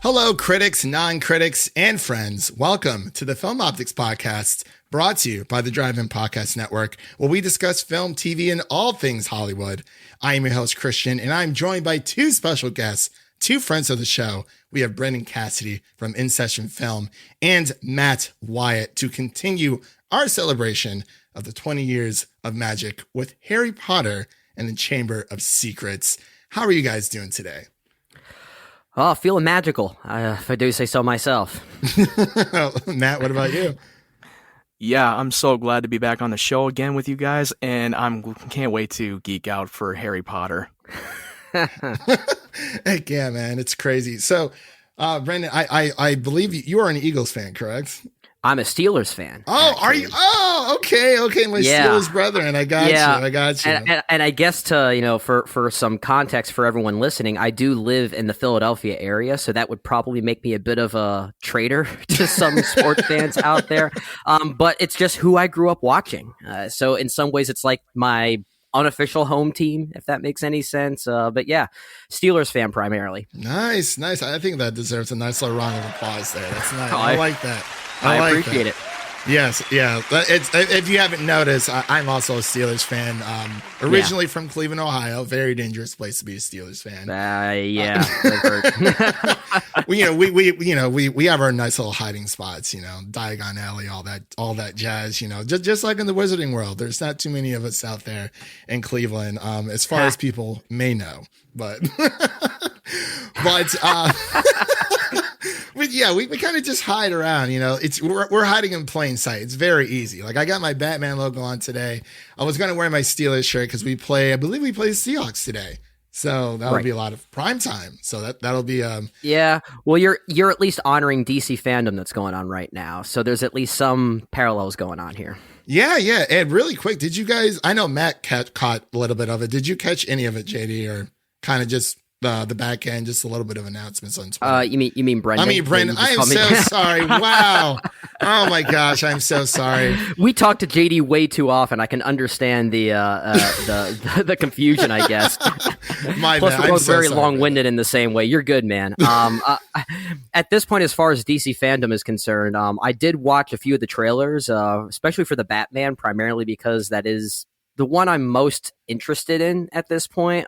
Hello, critics, non-critics, and friends. Welcome to the Film Optix podcast, brought to you by the Drive-In Podcast Network, where we discuss film, TV, and all things Hollywood. I am your host, Christian, and I'm joined by two special guests, two friends of the show. We have Brendan Cassidy from In Session Film and Matt Wyatt to continue our celebration of the 20 years of magic with Harry Potter and the Chamber of Secrets. How are you guys doing today? Oh, feeling magical, if I do say so myself. Matt, what about you? Yeah, I'm so glad to be back on the show again with you guys, and can't wait to geek out for Harry Potter. Heck yeah, man, it's crazy. So, Brendan, I believe you are an Eagles fan, correct? I'm a Steelers fan. Oh, actually. Are you? Oh, okay. My Steelers brother, and I got you. And I guess for some context for everyone listening, I do live in the Philadelphia area, so that would probably make me a bit of a traitor to some sports fans out there. But it's just who I grew up watching. So in some ways, it's like my unofficial home team, if that makes any sense. But yeah, Steelers fan primarily. Nice. I think that deserves a nice little round of applause there. That's nice. I like that. I appreciate it. Yes, yeah. If you haven't noticed, I'm also a Steelers fan. Originally from Cleveland, Ohio. Very dangerous place to be a Steelers fan. Yeah. We have our nice little hiding spots. Diagon Alley, all that jazz. Just like in the Wizarding World, there's not too many of us out there in Cleveland, as far as people may know. But yeah, we kind of just hide around, we're hiding in plain sight. It's very easy. Like I got my Batman logo on today. I was going to wear my Steelers shirt because I believe we play the Seahawks today. So that'll be a lot of prime time. So that'll be yeah. Well, you're at least honoring DC fandom that's going on right now. So there's at least some parallels going on here. Yeah. And really quick, did you guys? I know Matt caught a little bit of it. Did you catch any of it, JD, or kind of just the back end, just a little bit of announcements on Twitter? You mean Brendan? I mean Brendan. I am so sorry. Wow. Oh my gosh, I'm so sorry. We talk to JD way too often. I can understand the confusion, I guess. My Plus, bad. we're both very sorry, long-winded in the same way. You're good, man. At this point, as far as DC fandom is concerned, I did watch a few of the trailers, especially for the Batman, primarily because that is the one I'm most interested in at this point.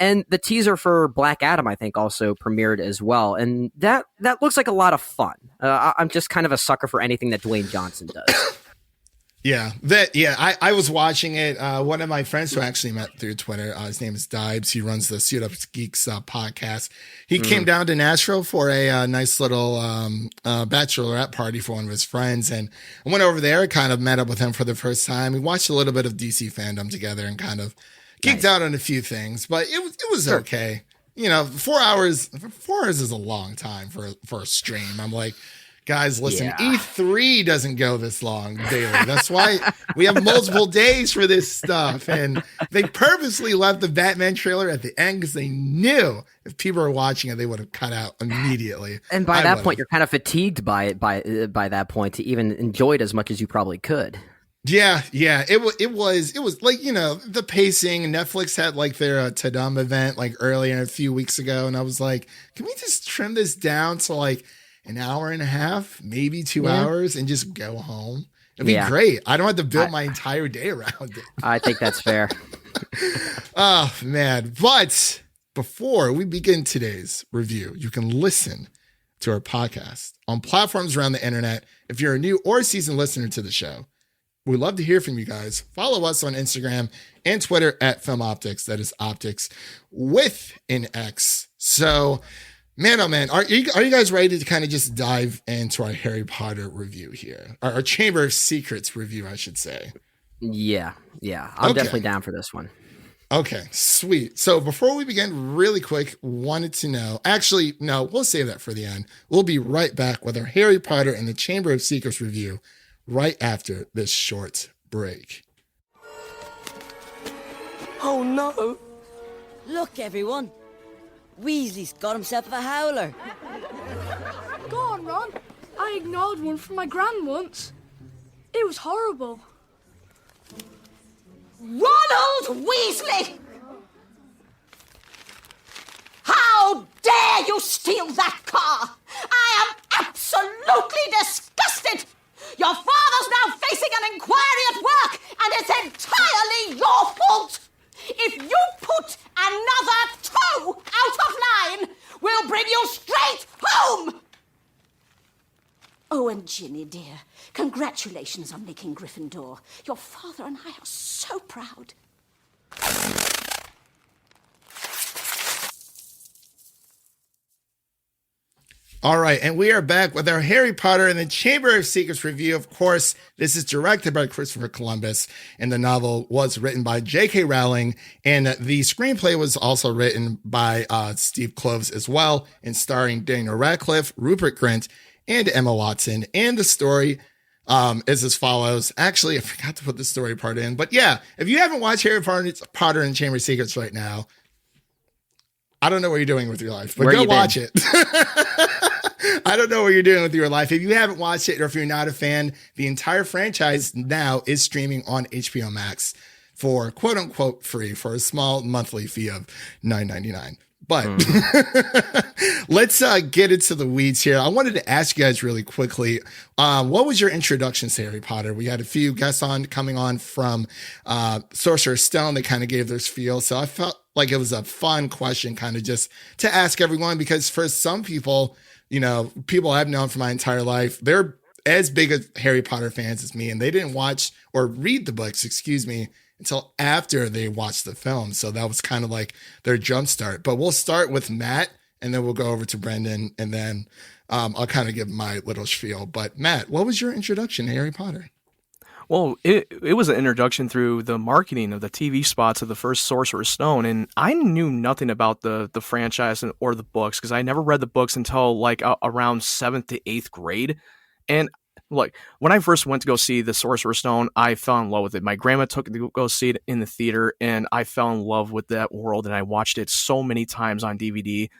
And the teaser for Black Adam, I think, also premiered as well. And that looks like a lot of fun. I'm just kind of a sucker for anything that Dwayne Johnson does. I was watching it. One of my friends who I actually met through Twitter, his name is Dibes. He runs the Suit Up Geeks podcast. He came down to Nashville for a nice little bachelorette party for one of his friends. And I went over there, kind of met up with him for the first time. We watched a little bit of DC fandom together and kind of geeked out on a few things, but it was okay. 4 hours is a long time for a stream. I'm like, guys, listen, E3 doesn't go this long daily. That's why we have multiple days for this stuff. And they purposely left the Batman trailer at the end because they knew if people were watching it, they would have cut out immediately. And by that point, you're kind of fatigued by it by that point to even enjoy it as much as you probably could. Yeah. It was like, the pacing. Netflix had like their Tadam event like earlier a few weeks ago. And I was like, can we just trim this down to like an hour and a half, maybe 2 hours, and just go home? It'd be great. I don't have to build my entire day around it. I think that's fair. Oh, man. But before we begin today's review, you can listen to our podcast on platforms around the internet. If you're a new or seasoned listener to the show, we'd love to hear from you guys. Follow us on Instagram and Twitter at Film Optix. That is Optix with an X. So, man, oh man, are you guys ready to kind of just dive into our Harry Potter review here? Our Chamber of Secrets review, I should say. Yeah. I'm definitely down for this one. Okay, sweet. So before we begin, really quick, wanted to know, actually, no, we'll save that for the end. We'll be right back with our Harry Potter and the Chamber of Secrets review right after this short break. Oh no. Look, everyone. Weasley's got himself a howler. Go on, Ron. I ignored one from my gran once. It was horrible. Ronald Weasley! How dare you steal that car? I am absolutely disgusted! Your father's now facing an inquiry at work, and it's entirely your fault! If you put another toe out of line, we'll bring you straight home! Oh, and Ginny, dear, congratulations on making Gryffindor. Your father and I are so proud. All right, and we are back with our Harry Potter and the Chamber of Secrets review. Of course, this is directed by Christopher Columbus, and the novel was written by J.K. Rowling, and the screenplay was also written by Steve Kloves as well, and starring Daniel Radcliffe, Rupert Grint, and Emma Watson. And the story is as follows. Actually, I forgot to put the story part in, but yeah, if you haven't watched Harry Potter and the Chamber of Secrets right now, I don't know what you're doing with your life, but go watch it. I don't know what you're doing with your life. If you haven't watched it, or if you're not a fan, the entire franchise now is streaming on HBO Max for quote unquote free for a small monthly fee of $9.99. But let's get into the weeds here. I wanted to ask you guys really quickly, what was your introduction to Harry Potter? We had a few guests coming on from Sorcerer's Stone. They kind of gave their spiel. So I felt like it was a fun question kind of just to ask everyone, because for some people, you know, people I've known for my entire life, they're as big as Harry Potter fans as me, and they didn't watch or read the books, until after they watched the film. So that was kind of like their jump start. But we'll start with Matt, and then we'll go over to Brendan, and then I'll kind of give my little spiel. But Matt, what was your introduction to Harry Potter? Well, it was an introduction through the marketing of the TV spots of the first Sorcerer's Stone, and I knew nothing about the franchise or the books, because I never read the books until like around 7th to 8th grade. And like when I first went to go see the Sorcerer's Stone, I fell in love with it. My grandma took me to go see it in the theater, and I fell in love with that world, and I watched it so many times on DVD.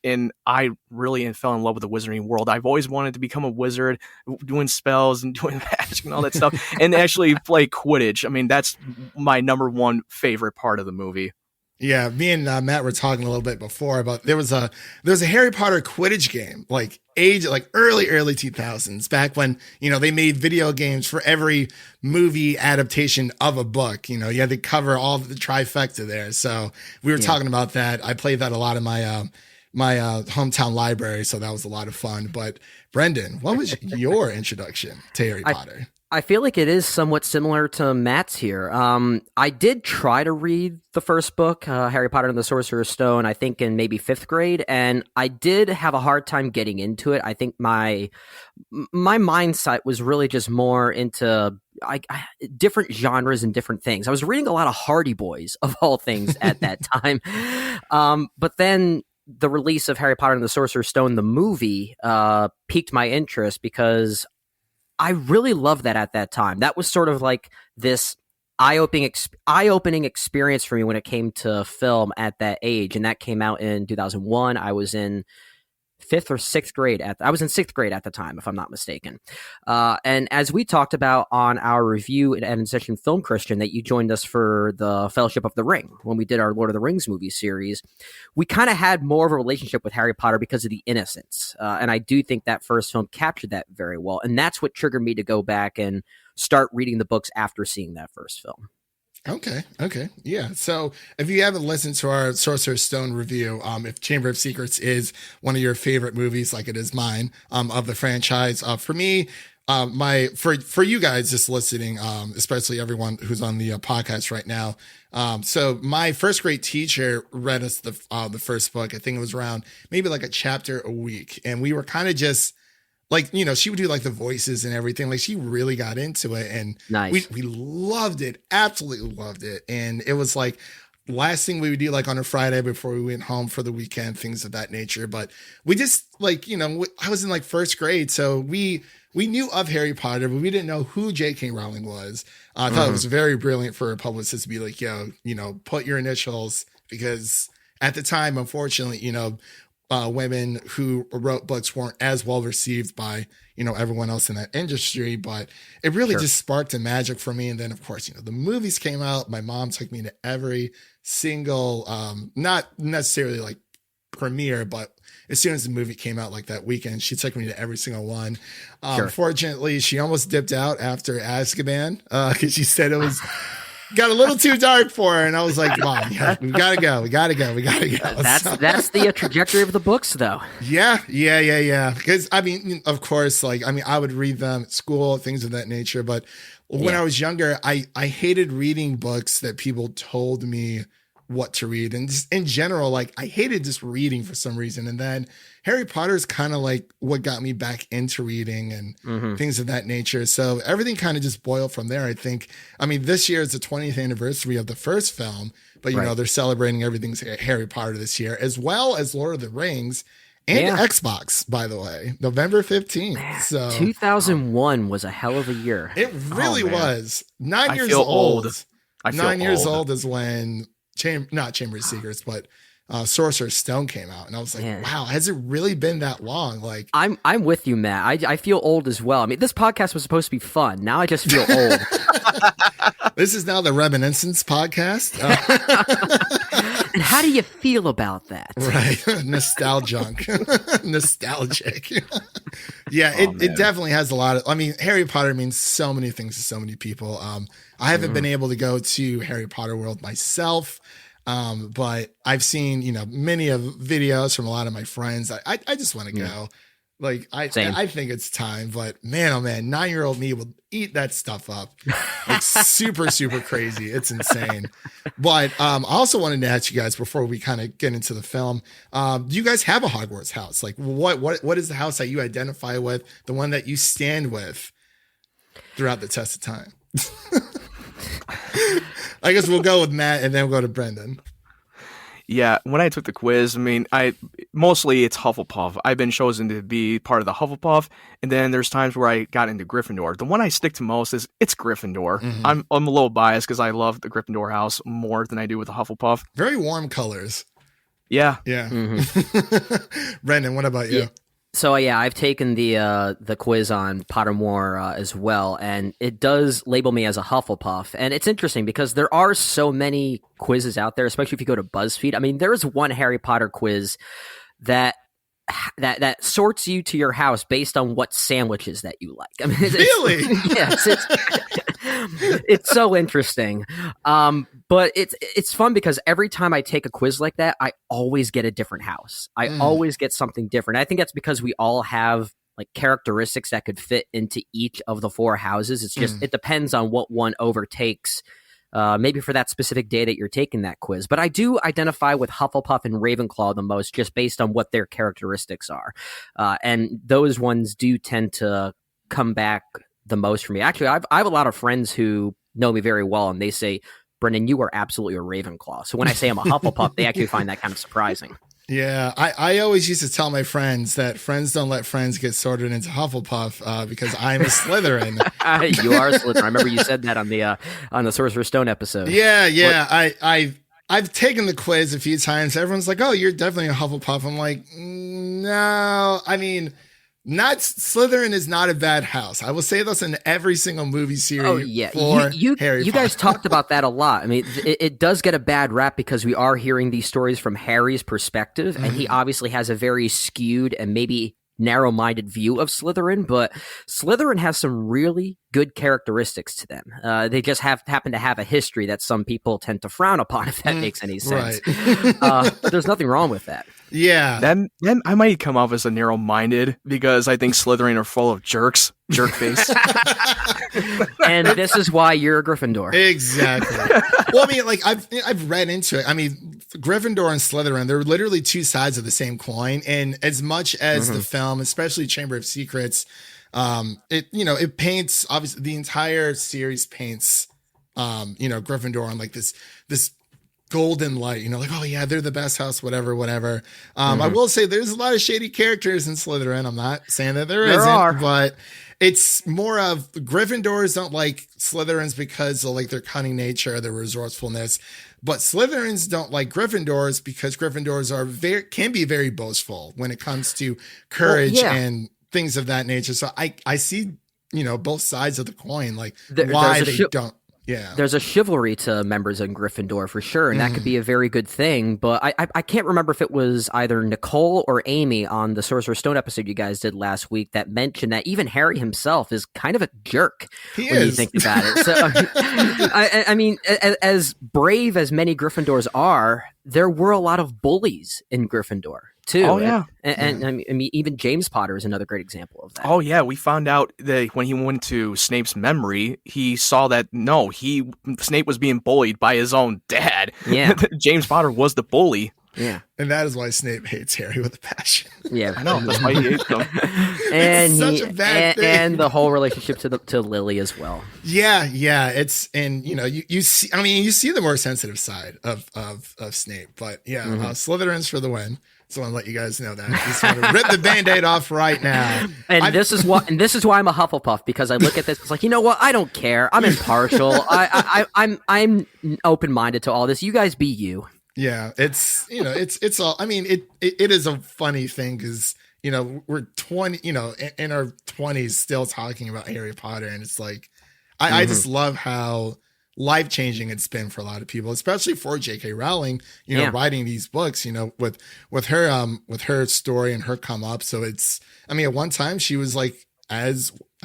And I really fell in love with the wizarding world. I've always wanted to become a wizard, doing spells and doing magic and all that stuff, and actually play Quidditch. I mean, that's my number one favorite part of the movie. Yeah, me and Matt were talking a little bit before about there was a Harry Potter Quidditch game, like early 2000s, back when, you know, they made video games for every movie adaptation of a book. You know, you had to cover all the trifecta there. So we were talking about that. I played that a lot in my my hometown library, so that was a lot of fun. But Brendan, what was your introduction to Harry Potter? I feel like it is somewhat similar to Matt's here. I did try to read the first book, Harry Potter and the Sorcerer's Stone, I think in maybe 5th grade, and I did have a hard time getting into it. I think my mindset was really just more into different genres and different things. I was reading a lot of Hardy Boys, of all things, at that time. But then the release of Harry Potter and the Sorcerer's Stone, the movie, piqued my interest because I really loved that at that time. That was sort of like this eye-opening experience for me when it came to film at that age. And that came out in 2001. I was in 5th or 6th grade. I was in 6th grade at the time, if I'm not mistaken. And as we talked about on our review at Evan Session Film Christian, that you joined us for the Fellowship of the Ring, when we did our Lord of the Rings movie series, we kind of had more of a relationship with Harry Potter because of the innocence. And I do think that first film captured that very well. And that's what triggered me to go back and start reading the books after seeing that first film. Okay. Yeah. So if you haven't listened to our Sorcerer's Stone review, if Chamber of Secrets is one of your favorite movies, like it is mine, of the franchise, for me, for you guys just listening, especially everyone who's on the podcast right now. So my first grade teacher read us the first book. I think it was around maybe like a chapter a week. And we were kind of just, like, you know, she would do like the voices and everything. Like, she really got into it, and nice. we loved it. Absolutely loved it. And it was like last thing we would do, like on a Friday before we went home for the weekend, things of that nature. But we just, like, you know, I was in like first grade, so we knew of Harry Potter, but we didn't know who J.K. Rowling was. I thought it was very brilliant for a publicist to be like, yo, you know, put your initials, because at the time, unfortunately, you know, women who wrote books weren't as well received by, you know, everyone else in that industry, but it really just sparked a magic for me. And then, of course, you know, the movies came out. My mom took me to every single, not necessarily like premiere, but as soon as the movie came out like that weekend, she took me to every single one. Sure. Fortunately, she almost dipped out after Azkaban because she said it was got a little too dark for her. And I was like, Mom, we gotta go. We gotta go. That's the trajectory of the books, though. Yeah. Because I mean, of course, I would read them at school, things of that nature. But when I was younger, I hated reading books that people told me what to read. And just in general, like I hated just reading for some reason. And then Harry Potter is kind of like what got me back into reading and things of that nature. So everything kind of just boiled from there. I think, this year is the 20th anniversary of the first film, but you know, they're celebrating everything's Harry Potter this year, as well as Lord of the Rings and Xbox, by the way, November 15th. Man, so 2001 was a hell of a year. It really was. 9 years feel old. old. I feel 9 years old. old is when not Chamber of Secrets, but Sorcerer's Stone came out, and I was like, wow, has it really been that long? Like, I'm with you, Matt. I feel old as well. I mean, this podcast was supposed to be fun. Now I just feel old. This is now the Reminiscence podcast. And how do you feel about that? Right. Nostalgic. Yeah, it definitely has a lot of, Harry Potter means so many things to so many people. I haven't been able to go to Harry Potter World myself. But I've seen, many of videos from a lot of my friends. I just want to go. Like, I think it's time, but man, oh man, 9-year-old me will eat that stuff up. Like super, super crazy. It's insane. But I also wanted to ask you guys before we kind of get into the film, do you guys have a Hogwarts house? Like what is the house that you identify with, the one that you stand with throughout the test of time? I guess we'll go with Matt and then we'll go to Brendan. Yeah, when I took the quiz, mostly it's Hufflepuff. I've been chosen to be part of the Hufflepuff, and then there's times where I got into Gryffindor. The one I stick to most is it's Gryffindor. Mm-hmm. I'm a little biased because I love the Gryffindor house more than I do with the Hufflepuff. Very warm colors. Yeah. Mm-hmm. Brendan, what about you? Yeah. So I've taken the quiz on Pottermore as well, and it does label me as a Hufflepuff. And it's interesting because there are so many quizzes out there, especially if you go to BuzzFeed. There is one Harry Potter quiz that sorts you to your house based on what sandwiches that you like. Really? Yes, it's so interesting. But it's fun because every time I take a quiz like that, I always get a different house. I always get something different. I think that's because we all have like characteristics that could fit into each of the 4 houses. It's just it depends on what one overtakes. Maybe for that specific day that you're taking that quiz. But I do identify with Hufflepuff and Ravenclaw the most just based on what their characteristics are. And those ones do tend to come back the most for me. Actually, I have a lot of friends who know me very well, and they say, Brendan, you are absolutely a Ravenclaw. So when I say I'm a Hufflepuff, they actually find that kind of surprising. Yeah, I always used to tell my friends that friends don't let friends get sorted into Hufflepuff because I'm a Slytherin. You are a Slytherin. I remember you said that on the Sorcerer's Stone episode. Yeah. I've taken the quiz a few times. Everyone's like, "Oh, you're definitely a Hufflepuff." I'm like, no. Not Slytherin is not a bad house. I will say this in every single movie series. Oh yeah, you guys talked about that a lot. It does get a bad rap because we are hearing these stories from Harry's perspective, and he obviously has a very skewed and maybe narrow-minded view of Slytherin. But Slytherin has some really good characteristics to them. They just happen to have a history that some people tend to frown upon, if that makes any sense. Right. But there's nothing wrong with that. Yeah. Then I might come off as a narrow-minded because I think Slytherin are full of jerks, jerk face. And this is why you're a Gryffindor. Exactly. Well, I've read into it. Gryffindor and Slytherin, they're literally two sides of the same coin. And as much as the film, especially Chamber of Secrets, it paints, obviously the entire series paints, Gryffindor on like this golden light, like, oh yeah, they're the best house, whatever. I will say there's a lot of shady characters in Slytherin. I'm not saying that there isn't, but it's more of Gryffindors don't like Slytherins because of like their cunning nature, their resourcefulness. But Slytherins don't like Gryffindors because Gryffindors can be very boastful when it comes to courage and things of that nature. So I see, both sides of the coin, like why they don't. Yeah. There's a chivalry to members in Gryffindor for sure, and that could be a very good thing. But I can't remember if it was either Nicole or Amy on the Sorcerer's Stone episode you guys did last week that mentioned that even Harry himself is kind of a jerk you think about it. So, I mean, as brave as many Gryffindors are, there were a lot of bullies in Gryffindor too. Oh, yeah. And I mean, even James Potter is another great example of that. Oh yeah, we found out that when he went to Snape's memory, he saw that Snape was being bullied by his own dad. Yeah. James Potter was the bully. Yeah. And that is why Snape hates Harry with a passion. Yeah, I know. That's why he hates them. And It's such a bad thing. and the whole relationship to Lily as well. Yeah. It's, and you see, I mean, you see the more sensitive side of Snape, but yeah, Slytherin's for the win. So I want to let you guys know that. Just want to rip the Band-Aid off right now. And this is why I'm a Hufflepuff, because I look at this, it's like, you know what? I don't care. I'm impartial. I'm open-minded to all this. You guys be you. Yeah, it's it's all. I mean, it is a funny thing because we're 20, in our 20s still talking about Harry Potter, and it's like I just love how life-changing it's been for a lot of people, especially for J.K. Rowling, writing these books, with her story and her come up. So it's, I mean, at one time she was like, I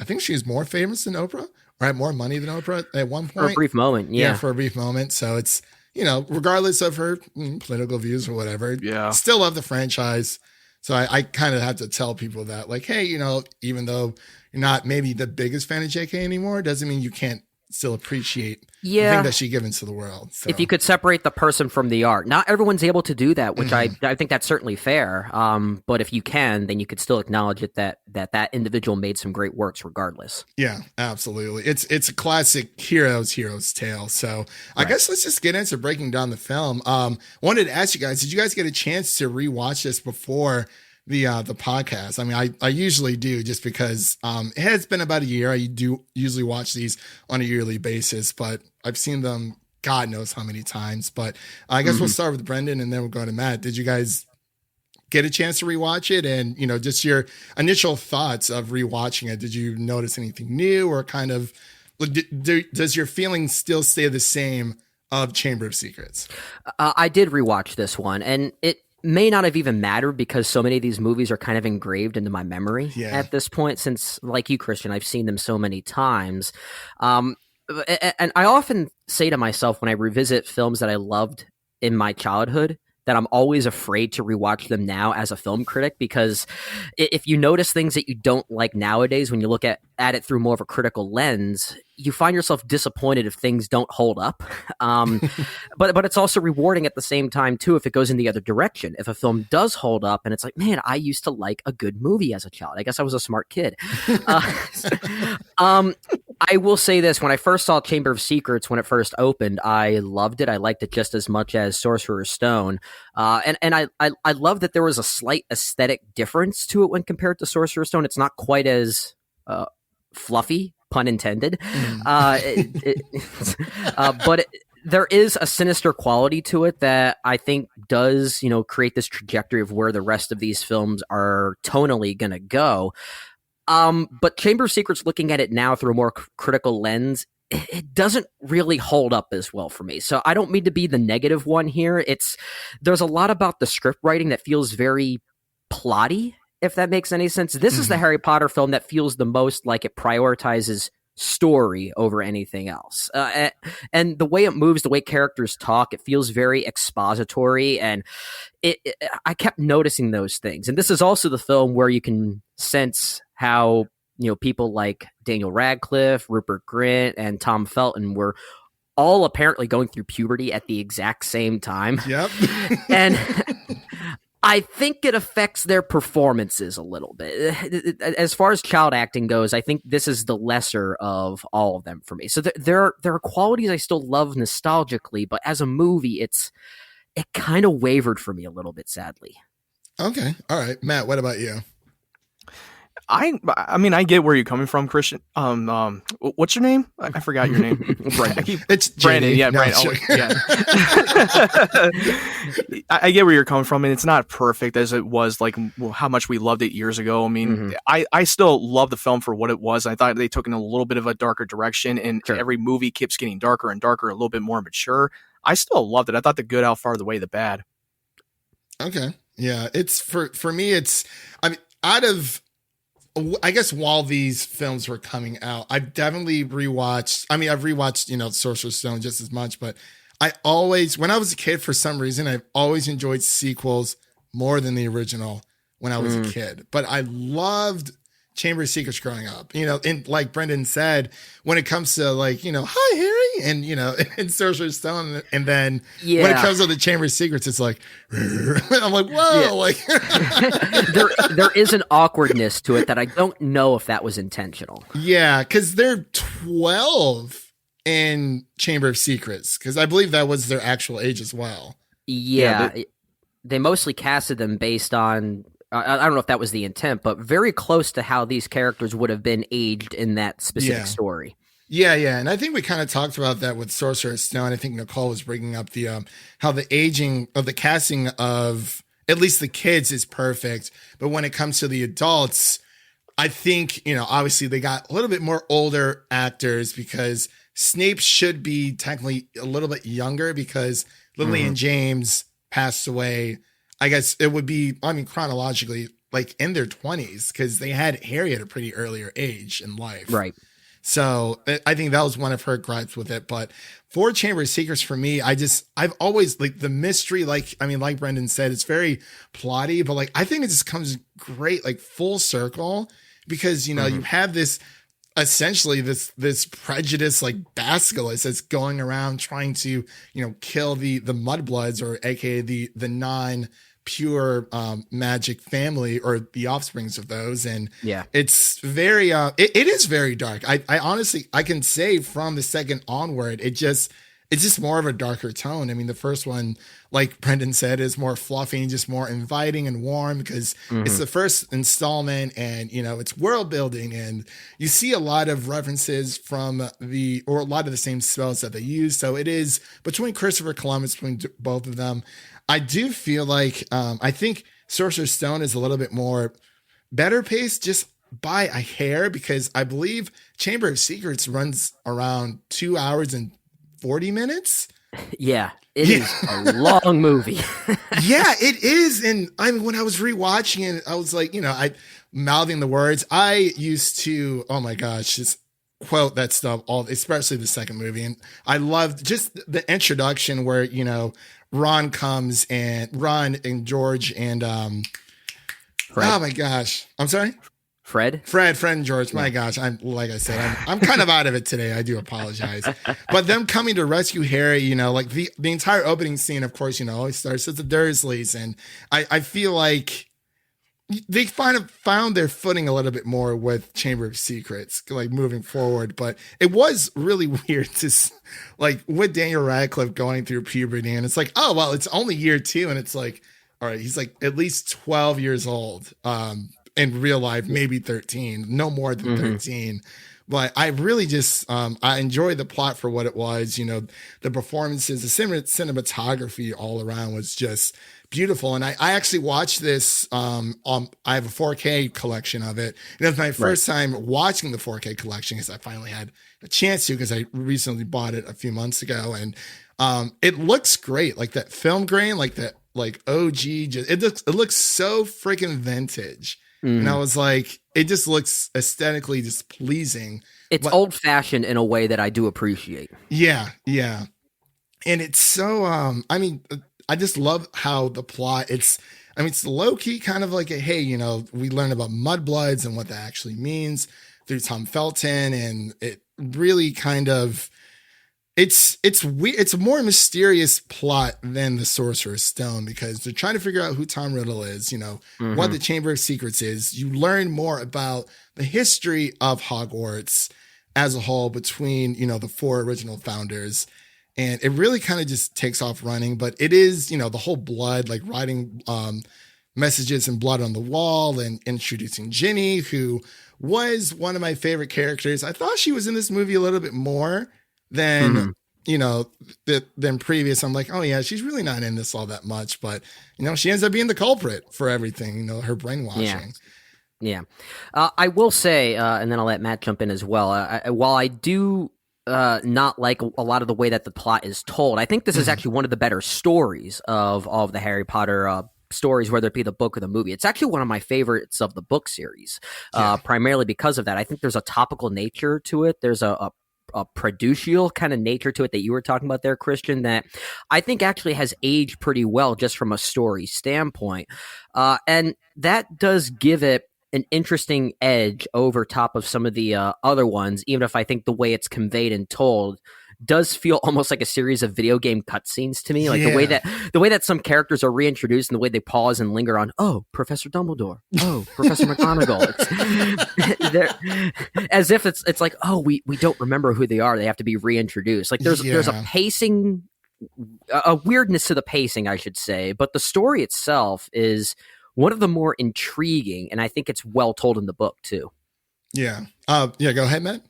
think she was more famous than Oprah, or had more money than Oprah at one point. For a brief moment, yeah. For a brief moment. So it's, regardless of her political views or whatever, still love the franchise. So I kind of have to tell people that, like, hey, even though you're not maybe the biggest fan of JK anymore, doesn't mean you can't still appreciate the thing that she gives to the world. So. If you could separate the person from the art. Not everyone's able to do that, which I think that's certainly fair. But if you can, then you could still acknowledge it that individual made some great works regardless. Yeah, absolutely. It's a classic hero's tale. So I guess let's just get into breaking down the film. Wanted to ask you guys, did you guys get a chance to rewatch this before the podcast? I mean, I usually do, just because it has been about a year. I do usually watch these on a yearly basis, but I've seen them God knows how many times. But I guess we'll start with Brendan and then we'll go to Matt. Did you guys get a chance to rewatch it? And just your initial thoughts of rewatching it. Did you notice anything new, or kind of does your feeling still stay the same of Chamber of Secrets? I did rewatch this one, and it may not have even mattered because so many of these movies are kind of engraved into my memory at this point, since, like you, Christian, I've seen them so many times. And I often say to myself when I revisit films that I loved in my childhood that I'm always afraid to rewatch them now as a film critic, because if you notice things that you don't like nowadays, when you look at it through more of a critical lens, you find yourself disappointed if things don't hold up. But it's also rewarding at the same time too if it goes in the other direction. If a film does hold up and it's like, man, I used to like a good movie as a child. I guess I was a smart kid. I will say this: when I first saw Chamber of Secrets, when it first opened, I loved it. I liked it just as much as Sorcerer's Stone. And I love that there was a slight aesthetic difference to it when compared to Sorcerer's Stone. It's not quite as fluffy, pun intended. But there is a sinister quality to it that I think does, create this trajectory of where the rest of these films are tonally going to go. But Chamber of Secrets, looking at it now through a more critical lens, it doesn't really hold up as well for me. So I don't mean to be the negative one here. There's a lot about the script writing that feels very plotty, if that makes any sense. This is the Harry Potter film that feels the most like it prioritizes story over anything else. And the way it moves, the way characters talk, it feels very expository. And I kept noticing those things. And this is also the film where you can sense how, people like Daniel Radcliffe, Rupert Grint, and Tom Felton were all apparently going through puberty at the exact same time. Yep. And I think it affects their performances a little bit. As far as child acting goes, I think this is the lesser of all of them for me. So there are qualities I still love nostalgically, but as a movie, it kind of wavered for me a little bit, sadly. Okay. All right. Matt, what about you? I mean, I get where you're coming from, Christian. What's your name? I forgot your name. Brandon. It's Brandon. JD. Yeah, No, Brandon. Yeah. I get where you're coming from, and it's not perfect as it was like how much we loved it years ago. I mean, I still love the film for what it was. I thought they took in a little bit of a darker direction, and every movie keeps getting darker and darker, a little bit more mature. I still loved it. I thought the good outfar the way the bad. Okay. Yeah. It's for me, I mean, I guess while these films were coming out, I've definitely rewatched. I mean, I've rewatched, Sorcerer's Stone just as much, but when I was a kid, for some reason, I've always enjoyed sequels more than the original when I was a kid. But I loved Chamber of Secrets growing up, and like Brendan said, when it comes to like, hi, Harry, and, and Sorcerer's Stone. And then when it comes to the Chamber of Secrets, it's like, I'm like, whoa, like there is an awkwardness to it that I don't know if that was intentional. Yeah. Cause they're 12 in Chamber of Secrets. Cause I believe that was their actual age as well. Yeah. They mostly casted them based on, I don't know if that was the intent, but very close to how these characters would have been aged in that specific story. Yeah, yeah. And I think we kind of talked about that with Sorcerer's Stone. I think Nicole was bringing up the how the aging of the casting of at least the kids is perfect. But when it comes to the adults, I think, obviously they got a little bit more older actors because Snape should be technically a little bit younger because Lillian James passed away. I guess it would be, chronologically, like in their 20s, because they had Harry at a pretty earlier age in life. Right. So I think that was one of her gripes with it. But for Chamber of Secrets, for me, I've always like the mystery, like Brendan said, it's very plotty, but like, I think it just comes great, like full circle because, you have this, essentially this prejudice, like basilisk that's going around trying to, kill the mudbloods or AKA the non-pure magic family or the offsprings of those. And it's very it is very dark. I honestly, I can say from the second onward, it's just more of a darker tone. I mean, the first one, like Brendan said, is more fluffy and just more inviting and warm because it's the first installment and, it's world building and you see a lot of references from a lot of the same spells that they use. So it is between Christopher Columbus, between both of them. I do feel like, I think Sorcerer's Stone is a little bit more better paced just by a hair because I believe Chamber of Secrets runs around 2 hours and 40 minutes. Yeah, it is a long movie. Yeah, it is. And I mean, when I was rewatching it, I was like, I mouthing the words. I used to, oh my gosh, just quote that stuff especially the second movie. And I loved just the introduction where, Ron and George and Fred. Oh my gosh. I'm sorry? Fred and George. My gosh. I'm kind of out of it today. I do apologize. But them coming to rescue Harry, like the entire opening scene, of course, always starts with the Dursleys. And I feel like they found their footing a little bit more with Chamber of Secrets, like moving forward. But it was really weird to like with Daniel Radcliffe going through puberty. And it's like, oh, well, it's only year 2. And it's like, all right, he's like at least 12 years old. In real life, maybe 13, no more than 13. But I really just, I enjoyed the plot for what it was. The performances, the cinematography all around was just beautiful. And I actually watched this, I have a 4K collection of it. And it was my first time watching the 4K collection because I finally had a chance to because I recently bought it a few months ago. And it looks great. Like that film grain, like that, like OG, it looks so freaking vintage. And I was like, it just looks aesthetically just pleasing. It's old fashioned in a way that I do appreciate. Yeah. Yeah. And it's so, I just love how the plot it's low key kind of like hey, we learn about mudbloods and what that actually means through Tom Felton. And it really kind of, it's weird. It's a more mysterious plot than the Sorcerer's Stone because they're trying to figure out who Tom Riddle is, what the Chamber of Secrets is. You learn more about the history of Hogwarts as a whole between, the 4 original founders. And it really kind of just takes off running, but it is, the whole blood, like riding messages and blood on the wall, and introducing Ginny, who was one of my favorite characters. I thought she was in this movie a little bit more than, than previous. I'm like, oh yeah, she's really not in this all that much, but she ends up being the culprit for everything, her brainwashing. Yeah. I will say, and then I'll let Matt jump in as well. While I do not like a lot of the way that the plot is told, I think this is actually one of the better stories of all of the Harry Potter stories, whether it be the book or the movie. It's actually one of my favorites of the book series, primarily because of that. I think there's a topical nature to it. There's a producial kind of nature to it that you were talking about there, Christian, that I think actually has aged pretty well just from a story standpoint. And that does give it an interesting edge over top of some of the other ones, even if I think the way it's conveyed and told does feel almost like a series of video game cutscenes to me. Like the way that some characters are reintroduced and the way they pause and linger on, oh, Professor Dumbledore, oh, Professor McGonagall. As if it's like, oh, we don't remember who they are. They have to be reintroduced. Like there's a pacing, a weirdness to the pacing, I should say, but the story itself is one of the more intriguing, and I think it's well told in the book too. Yeah. Go ahead, Matt.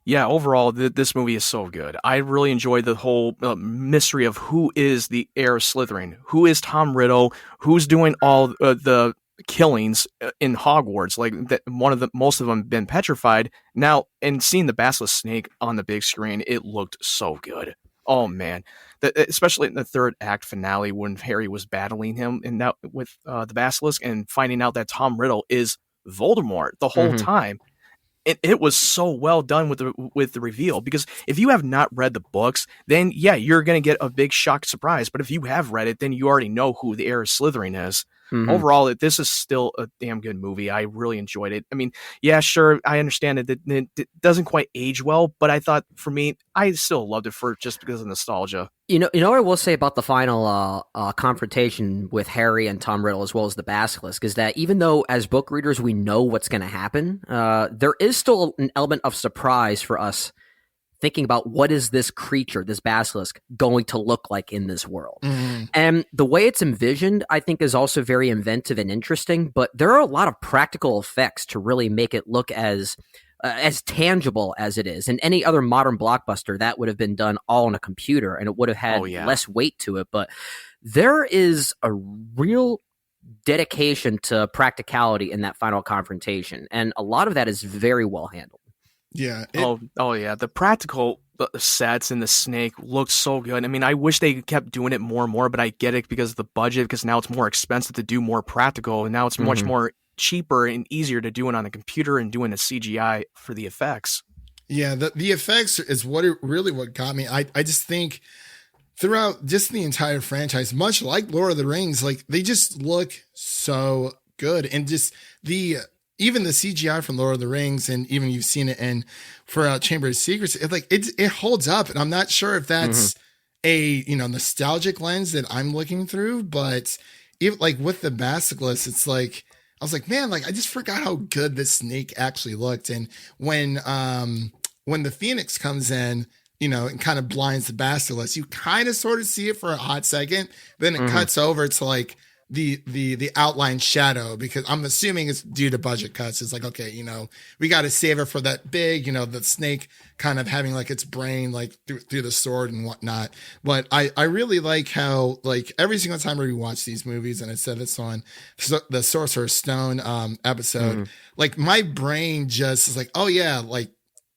Yeah, overall, this movie is so good. I really enjoyed the whole mystery of who is the heir of Slytherin, who is Tom Riddle, who's doing all the killings in Hogwarts. Like most of them have been petrified now, and seeing the basilisk snake on the big screen, it looked so good. Oh man, especially in the third act finale when Harry was battling him and that with the basilisk and finding out that Tom Riddle is Voldemort the whole time. It was so well done with the reveal, because if you have not read the books, then yeah, you're going to get a big shock surprise. But if you have read it, then you already know who the heir of Slytherin is. Overall, this is still a damn good movie. I really enjoyed it. I mean, yeah, sure, I understand it doesn't quite age well, but I thought for me, I still loved it just because of nostalgia. You know what I will say about the final confrontation with Harry and Tom Riddle, as well as the basilisk, is that even though as book readers we know what's going to happen, there is still an element of surprise for us thinking about what is this creature, this basilisk, going to look like in this world. And the way it's envisioned, I think, is also very inventive and interesting, but there are a lot of practical effects to really make it look as tangible as it is. In any other modern blockbuster, that would have been done all on a computer, and it would have had less weight to it. But there is a real dedication to practicality in that final confrontation, and a lot of that is very well handled. Yeah. Yeah. The practical sets and the snake look so good. I mean, I wish they kept doing it more and more, but I get it because of the budget, because now it's more expensive to do more practical, and now it's much more cheaper and easier to do it on a computer and doing a CGI for the effects. Yeah, the effects is what got me. I just think throughout just the entire franchise, much like Lord of the Rings, like they just look so good, and just even the CGI from Lord of the Rings, and even you've seen it in for Chamber of Secrets, it holds up, and I'm not sure if that's a nostalgic lens that I'm looking through, but even like with the basilisk, it's like I was like, man, like I just forgot how good this snake actually looked, and when the Phoenix comes in, and kind of blinds the basilisk, you kind of sort of see it for a hot second, then it cuts over to like the outline shadow, because I'm assuming it's due to budget cuts. It's like, okay, we got to save it for that big, the snake kind of having like its brain like through the sword and whatnot. But I really like how, like, every single time we watch these movies, and I said this on the Sorcerer's Stone episode, like my brain just is like, oh yeah, like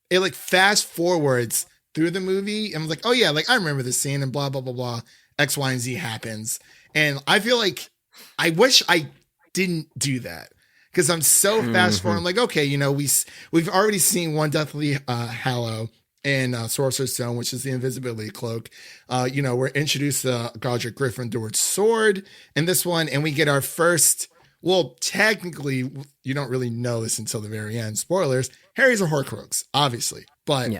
it like fast forwards through the movie, and I'm like, oh yeah, like I remember this scene and blah blah blah blah, X, Y, and Z happens, and I feel like I wish I didn't do that, because I'm so fast forward. I'm like, okay, we've already seen One Deathly Hallow in Sorcerer's Stone, which is the invisibility cloak. We're introduced to Godric Gryffindor's sword in this one, and we get our first. Well, technically, you don't really know this until the very end. Spoilers: Harry's a Horcrux, obviously, but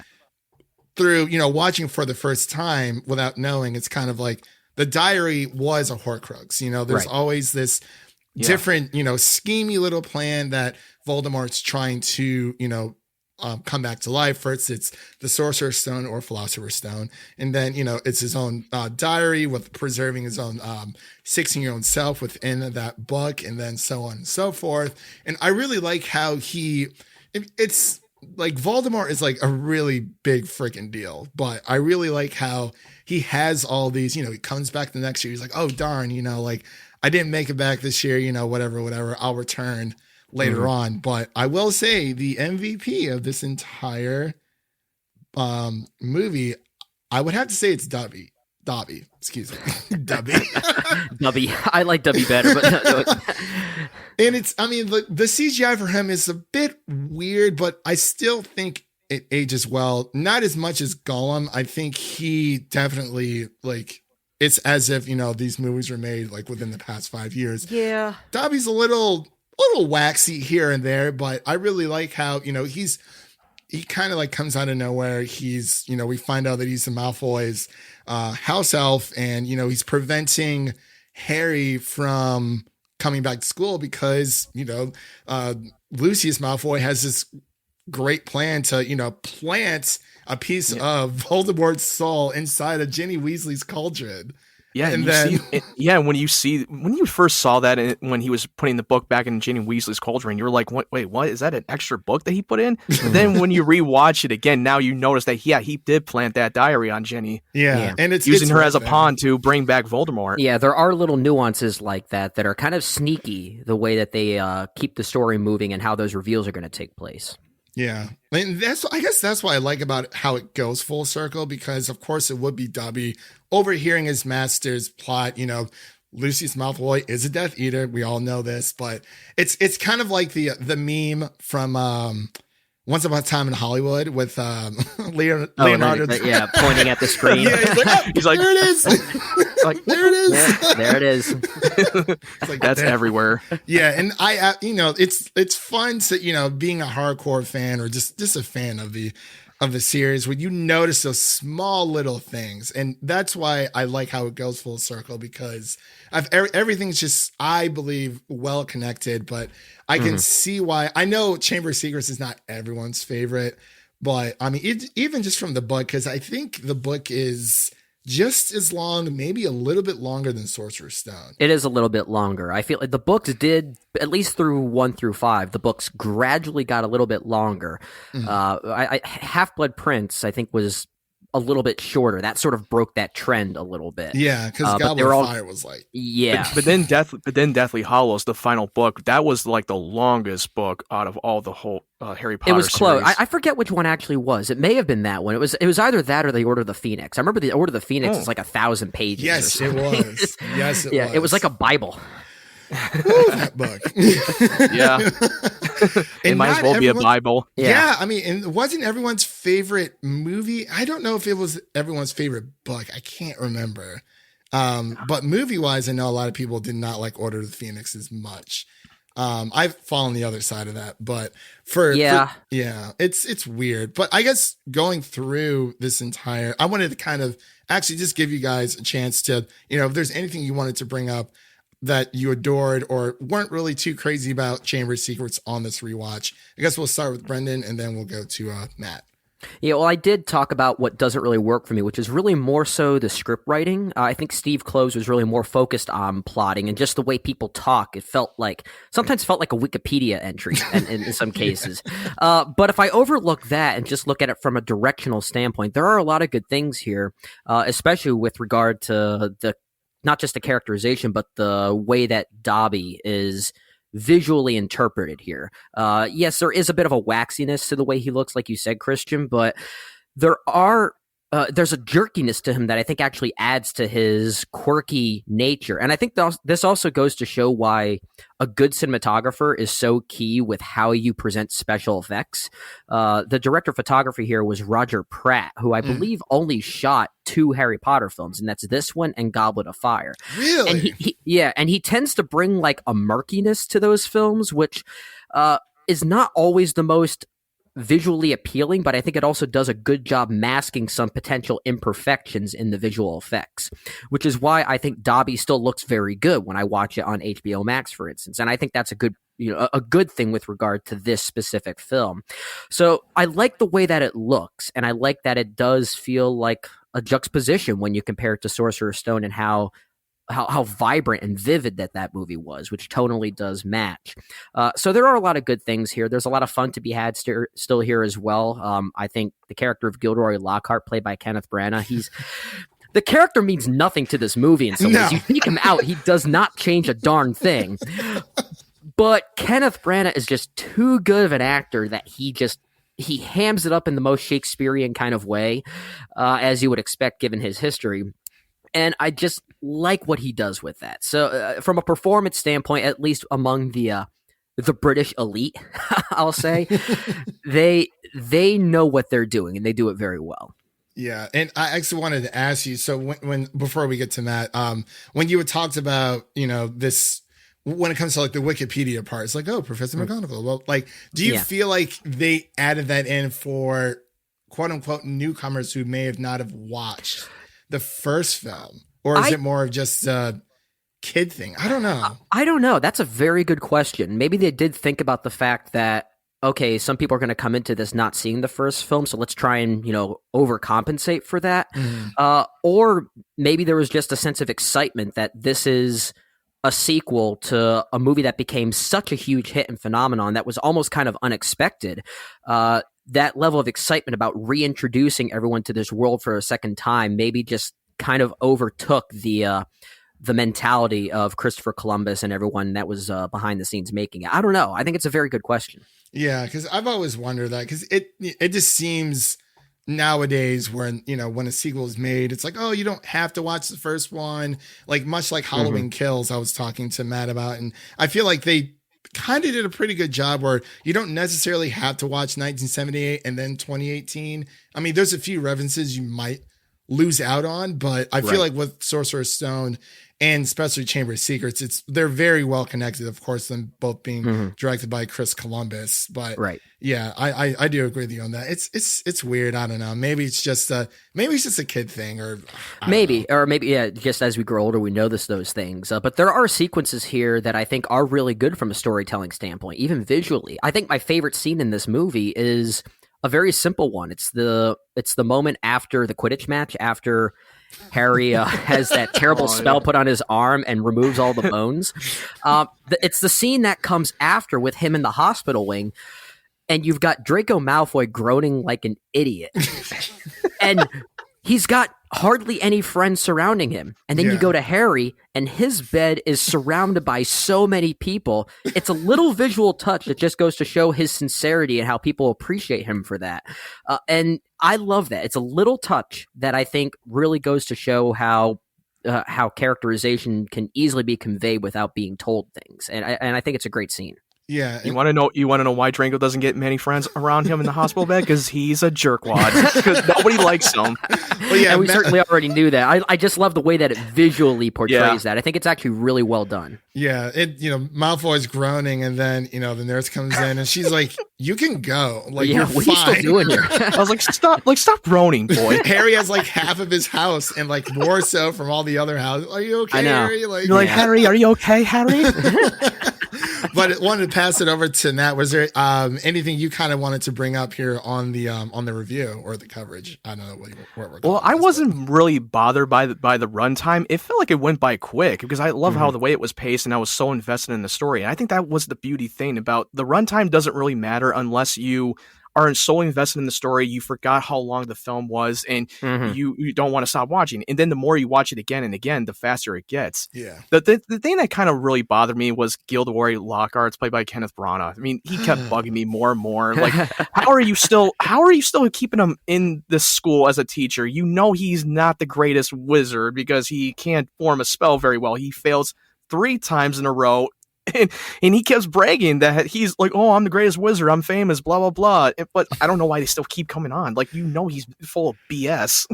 through watching for the first time without knowing, it's kind of like the diary was a Horcrux. There's always this different, schemey little plan that Voldemort's trying to, come back to life. First, it's the Sorcerer's Stone or Philosopher's Stone. And then, it's his own diary with preserving his own 16-year-old self within that book, and then so on and so forth. And I really like how it's like Voldemort is like a really big freaking deal, but I really like how he has all these, he comes back the next year. He's like, oh, darn, like I didn't make it back this year, whatever. I'll return later on. But I will say the MVP of this entire movie, I would have to say it's Dobby. Excuse me. Dobby. Dobby. I like Dobby better, but and it's, the CGI for him is a bit weird, but I still think it ages well. Not as much as Gollum. I think he definitely, it's as if, these movies were made within the past 5 years. Yeah. Dobby's a little waxy here and there, but I really like how, he kind of comes out of nowhere. He's, we find out that he's the Malfoy's house elf, and, he's preventing Harry from coming back to school because, Lucius Malfoy has this great plan to, plant a piece of Voldemort's soul inside of Ginny Weasley's cauldron. Yeah, and when you first saw that when he was putting the book back in Ginny Weasley's cauldron, you were like, wait, what? Is that an extra book that he put in? Then when you rewatch it again, now you notice that, he did plant that diary on Ginny. Yeah. And it's using her as a pawn to bring back Voldemort. Yeah, there are little nuances like that are kind of sneaky, the way that they keep the story moving and how those reveals are going to take place. Yeah. And I guess that's what I like about how it goes full circle, because of course it would be Dobby overhearing his master's plot. Lucius Malfoy is a Death Eater. We all know this, but it's kind of like the meme from Once Upon a Time in Hollywood with Leonardo. Yeah, pointing at the screen. Yeah, he's like, there it is. There it is. Yeah, there it is. That's everywhere. Yeah, and I it's fun to being a hardcore fan or just a fan of the series, when you notice those small little things, and that's why I like how it goes full circle, because everything's just, I believe, well connected. But I can see why. I know Chamber of Secrets is not everyone's favorite, but even just from the book, because I think the book is just as long, maybe a little bit longer than Sorcerer's Stone. It is a little bit longer. I feel like the books did, at least through 1 through 5, the books gradually got a little bit longer. Half-Blood Prince, I think, was a little bit shorter. That sort of broke that trend a little bit. Yeah, because Goblet of Fire was but then Deathly Hallows, the final book, that was the longest book out of all the whole Harry Potter. It was close. series. I forget which one actually was. It may have been that one. It was either that or the Order of the Phoenix. I remember the Order of the Phoenix is 1,000 pages. Yes, it was. Yes, it was. It was like a Bible. Ooh, that book. Yeah. It might as well be a Bible. Yeah. And it wasn't everyone's favorite movie. I don't know if it was everyone's favorite book. I can't remember. But movie-wise, I know a lot of people did not like Order of the Phoenix as much. I've fallen the other side of that, but it's weird. But I guess going through this entire, I wanted to kind of actually just give you guys a chance to, if there's anything you wanted to bring up that you adored or weren't really too crazy about Chamber of Secrets on this rewatch. I guess we'll start with Brendan and then we'll go to Matt. Yeah, well, I did talk about what doesn't really work for me, which is really more so the script writing. I think Steve Kloves was really more focused on plotting and just the way people talk. It sometimes felt like a Wikipedia entry in some cases. But if I overlook that and just look at it from a directional standpoint, there are a lot of good things here, especially with regard to not just the characterization, but the way that Dobby is visually interpreted here. Yes, there is a bit of a waxiness to the way he looks, like you said, Christian, but there's a jerkiness to him that I think actually adds to his quirky nature. And I think this also goes to show why a good cinematographer is so key with how you present special effects. The director of photography here was Roger Pratt, who I believe only shot 2 Harry Potter films, and that's this one and Goblet of Fire. Really? And he tends to bring a murkiness to those films, which is not always the most visually appealing, but I think it also does a good job masking some potential imperfections in the visual effects, which is why I think Dobby still looks very good when I watch it on HBO Max, for instance. And I think that's a good thing with regard to this specific film. So I like the way that it looks, and I like that it does feel like a juxtaposition when you compare it to Sorcerer's Stone and how vibrant and vivid that movie was, which tonally does match. So there are a lot of good things here. There's a lot of fun to be had still here as well. I think the character of Gilderoy Lockhart, played by Kenneth Branagh, the character means nothing to this movie in some ways. You take him out, he does not change a darn thing. But Kenneth Branagh is just too good of an actor that he hams it up in the most Shakespearean kind of way, as you would expect given his history. And I just like what he does with that. So from a performance standpoint, at least among the British elite, I'll say, they know what they're doing, and they do it very well. Yeah, and I actually wanted to ask you, so when before we get to Matt, when you had talked about, this, when it comes to like the Wikipedia part, it's like, oh, Professor McGonagall. Well, like, do you feel like they added that in for quote unquote newcomers who may have not have watched the first film, or is it more of just a kid thing? I don't know. I don't know. That's a very good question. Maybe they did think about the fact that, okay, some people are going to come into this not seeing the first film, so let's try and, overcompensate for that. Or maybe there was just a sense of excitement that this is a sequel to a movie that became such a huge hit and phenomenon that was almost kind of unexpected. That level of excitement about reintroducing everyone to this world for a second time maybe just kind of overtook the mentality of Christopher Columbus and everyone that was behind the scenes making it. I don't know. I think it's a very good question. Yeah, because I've always wondered that, because it just seems nowadays when a sequel is made, it's like, oh, you don't have to watch the first one, like much like Halloween Kills I was talking to Matt about, and I feel like they kind of did a pretty good job where you don't necessarily have to watch 1978 and then 2018. I mean, there's a few references you might lose out on, but I feel like with Sorcerer's Stone and especially Chamber of Secrets, they're very well connected, of course, them both being directed by Chris Columbus. But yeah, I do agree with you on that. It's weird. I don't know. Maybe it's just a kid thing, or maybe just as we grow older, we notice those things. But there are sequences here that I think are really good from a storytelling standpoint, even visually. I think my favorite scene in this movie is a very simple one. It's the moment after the Quidditch match, after Harry has that terrible spell put on his arm and removes all the bones. It's the scene that comes after with him in the hospital wing, and you've got Draco Malfoy groaning like an idiot. And he's got hardly any friends surrounding him. And then you go to Harry, and his bed is surrounded by so many people. It's a little visual touch that just goes to show his sincerity and how people appreciate him for that. And I love that. It's a little touch that I think really goes to show how characterization can easily be conveyed without being told things. And I think it's a great scene. Yeah. You want to know why Draco doesn't get many friends around him in the hospital bed? Because he's a jerkwad. Because nobody likes him. Well, yeah, and we certainly already knew that. I just love the way that it visually portrays that. I think it's actually really well done. Yeah, Malfoy's groaning, and then the nurse comes in, and she's like, "You can go. Like, you're what fine." are you still doing here? I was like, stop groaning, boy. Harry has like half of his house, and like more so from all the other houses. Are you okay, I know. Harry? You're like, Harry, are you okay, Harry? But I wanted to pass it over to Nat. Was there anything you kind of wanted to bring up here on the review or the coverage? I don't know what we're Well, I wasn't really bothered by the runtime. It felt like it went by quick because I love how the way it was paced, and I was so invested in the story. And I think that was the beauty thing about the runtime. Doesn't really matter unless you are so invested in the story, you forgot how long the film was, and you don't want to stop watching. And then the more you watch it again and again, the faster it gets. Yeah. The thing that kind of really bothered me was Gilderoy Lockhart, played by Kenneth Branagh. I mean, he kept bugging me more and more. Like, how are you still keeping him in this school as a teacher? You know he's not the greatest wizard because he can't form a spell very well. He fails 3 times in a row. And he keeps bragging that he's like, oh, I'm the greatest wizard, I'm famous, blah, blah, blah. But I don't know why they still keep coming on. Like, he's full of BS.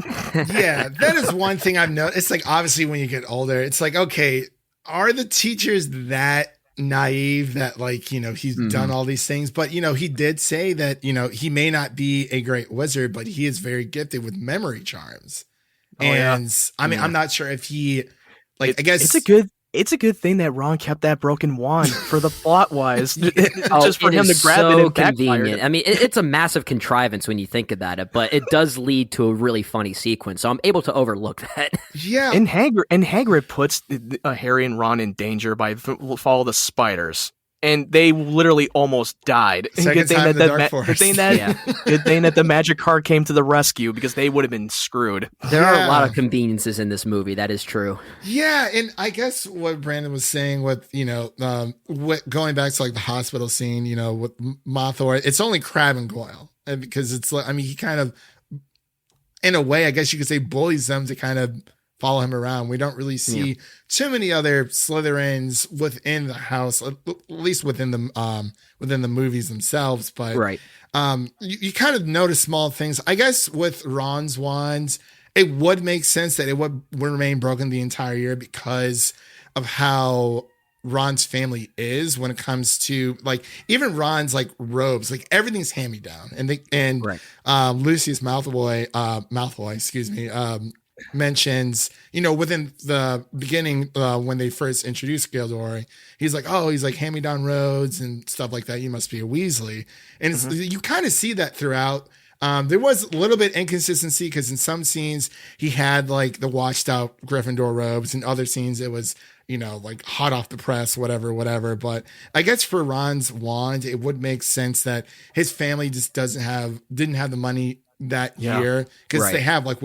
Yeah, that is one thing I've noticed. It's like, obviously, when you get older, it's like, okay, are the teachers that naive that like, he's done all these things, but he did say that, he may not be a great wizard, but he is very gifted with memory charms. I mean, I'm not sure if he like, I guess it's a good thing that Ron kept that broken wand for the plot wise. Just for him to grab it and convenient. I mean, it's a massive contrivance when you think about it, but it does lead to a really funny sequence. So I'm able to overlook that. Yeah. And Hagrid puts Harry and Ron in danger by follow the spiders. And they literally almost died. Good thing that the magic card came to the rescue, because they would have been screwed. There are a lot of conveniences in this movie. That is true. Yeah, and I guess what Brandon was saying with going back to like the hospital scene, with Mothor, it's only Crabbe and Goyle, and because it's like, I mean, he kind of, in a way, I guess you could say, bullies them to kind of follow him around. We don't really see too many other Slytherins within the house, at least within the movies themselves. But you kind of notice small things. I guess with Ron's wands, it would make sense that it would remain broken the entire year because of how Ron's family is when it comes to like even Ron's like robes, like everything's hand me down, and Lucius Malfoy, excuse me, mentions, within the beginning, when they first introduced Gilderoy, he's like, hand-me-down roads and stuff like that. You must be a Weasley. And you kind of see that throughout. There was a little bit inconsistency because in some scenes he had like the washed out Gryffindor robes, and other scenes it was, like hot off the press, whatever. But I guess for Ron's wand, it would make sense that his family just didn't have the money that year, because they have like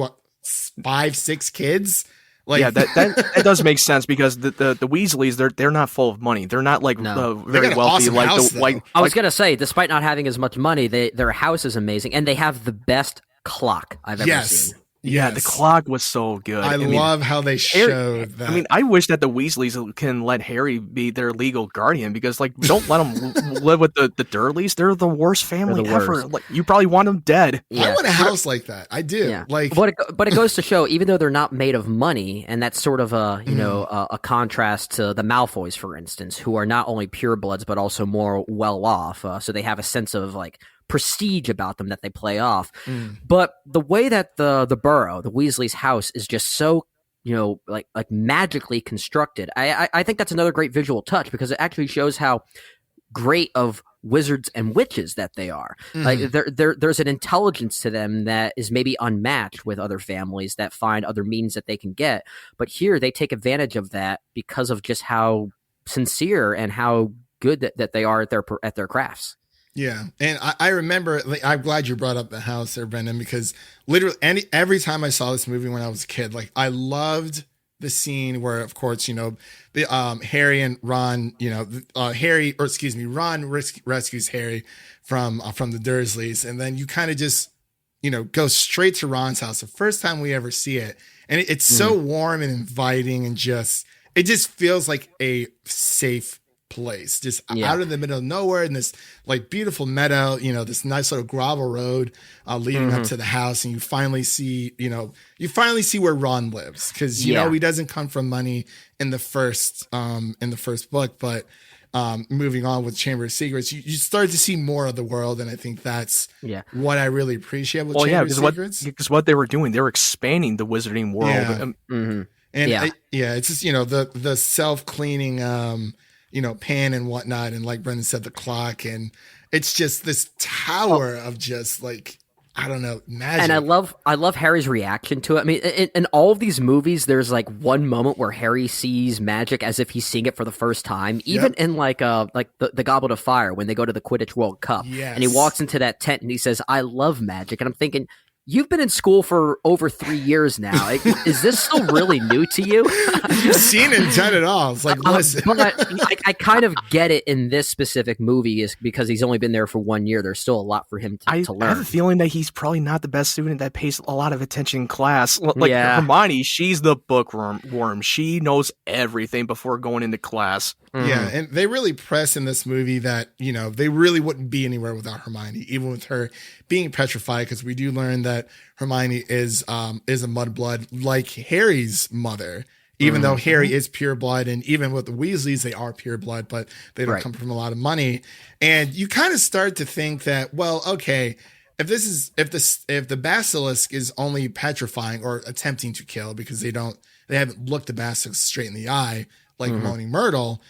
5-6 kids. Like, yeah, that does make sense, because the Weasleys, they're not full of money. They're not like very wealthy. Awesome I was gonna say, despite not having as much money, their house is amazing, and they have the best clock I've ever seen. Yeah, the clock was so good. I love how they showed that. I mean, I wish that the Weasleys can let Harry be their legal guardian, because, like, don't let them live with the Durleys. They're the worst family ever. Like, you probably want them dead. Yeah. I want a house like that. I do. Yeah. Like, but it goes to show, even though they're not made of money, and that's sort of a contrast to the Malfoys, for instance, who are not only purebloods but also more well off. So they have a sense of like prestige about them that they play off. But the way that the Burrow, the Weasley's house, is just so like magically constructed, I think that's another great visual touch, because it actually shows how great of wizards and witches that they are. Like there's an intelligence to them that is maybe unmatched with other families that find other means that they can get, but here they take advantage of that because of just how sincere and how good that they are at their crafts. Yeah. And I remember, like, I'm glad you brought up the house there, Brendan, because literally every time I saw this movie when I was a kid, like, I loved the scene where, of course, the Harry and Ron, Ron rescues Harry from the Dursleys, and then you kind of just, go straight to Ron's house, the first time we ever see it. And it's so warm and inviting, and it just feels like a safe place, just out of the middle of nowhere, in this like beautiful meadow, this nice little gravel road leading up to the house, and you finally see where Ron lives, because he doesn't come from money in the first book, but moving on with Chamber of Secrets, you start to see more of the world, and I think that's what I really appreciate with Chamber of Secrets. Because what they were doing, they were expanding the wizarding world. It's just the self-cleaning pan and whatnot, and like Brendan said, the clock, and it's just this tower of just like, I don't know, magic. And I love Harry's reaction to it. I mean, in all of these movies, there's like one moment where Harry sees magic as if he's seeing it for the first time. Even in like the Goblet of Fire, when they go to the Quidditch World Cup, and he walks into that tent and he says, "I love magic," and I'm thinking, you've been in school for over 3 years now. Is this still really new to you? You've seen and done it all. It's like, listen. But I kind of get it in this specific movie, is because he's only been there for 1 year. There's still a lot for him to learn. I have a feeling that he's probably not the best student that pays a lot of attention in class. Like Hermione, she's the bookworm. She knows everything before going into class. Yeah, and they really press in this movie that, they really wouldn't be anywhere without Hermione, even with her being petrified, because we do learn that Hermione is a mudblood like Harry's mother. even though Harry is pure blood, and even with the Weasleys, they are pure blood, but they don't come from a lot of money. And you kind of start to think that, well, okay, if the basilisk is only petrifying or attempting to kill because they haven't looked the basilisk straight in the eye like Moaning Myrtle,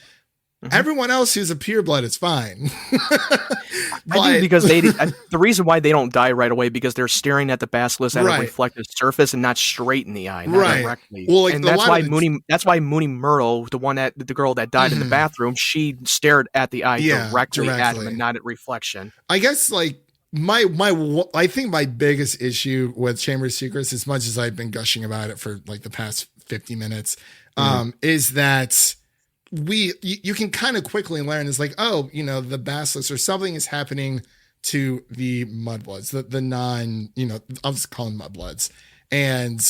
everyone else who's a pure blood is fine. I think because the reason why they don't die right away because they're staring at the basilisk at a reflective surface and not straight in the eye, not directly. Well, and that's why Moaning Myrtle, the girl that died in the bathroom, she stared at the eye directly at him and not at reflection. I guess like I think my biggest issue with Chamber of Secrets, as much as I've been gushing about it for like the past 50 minutes, is that you can kind of quickly learn is like, oh, the basilisk or something is happening to the mudbloods, the non, I'll just call them mudbloods. And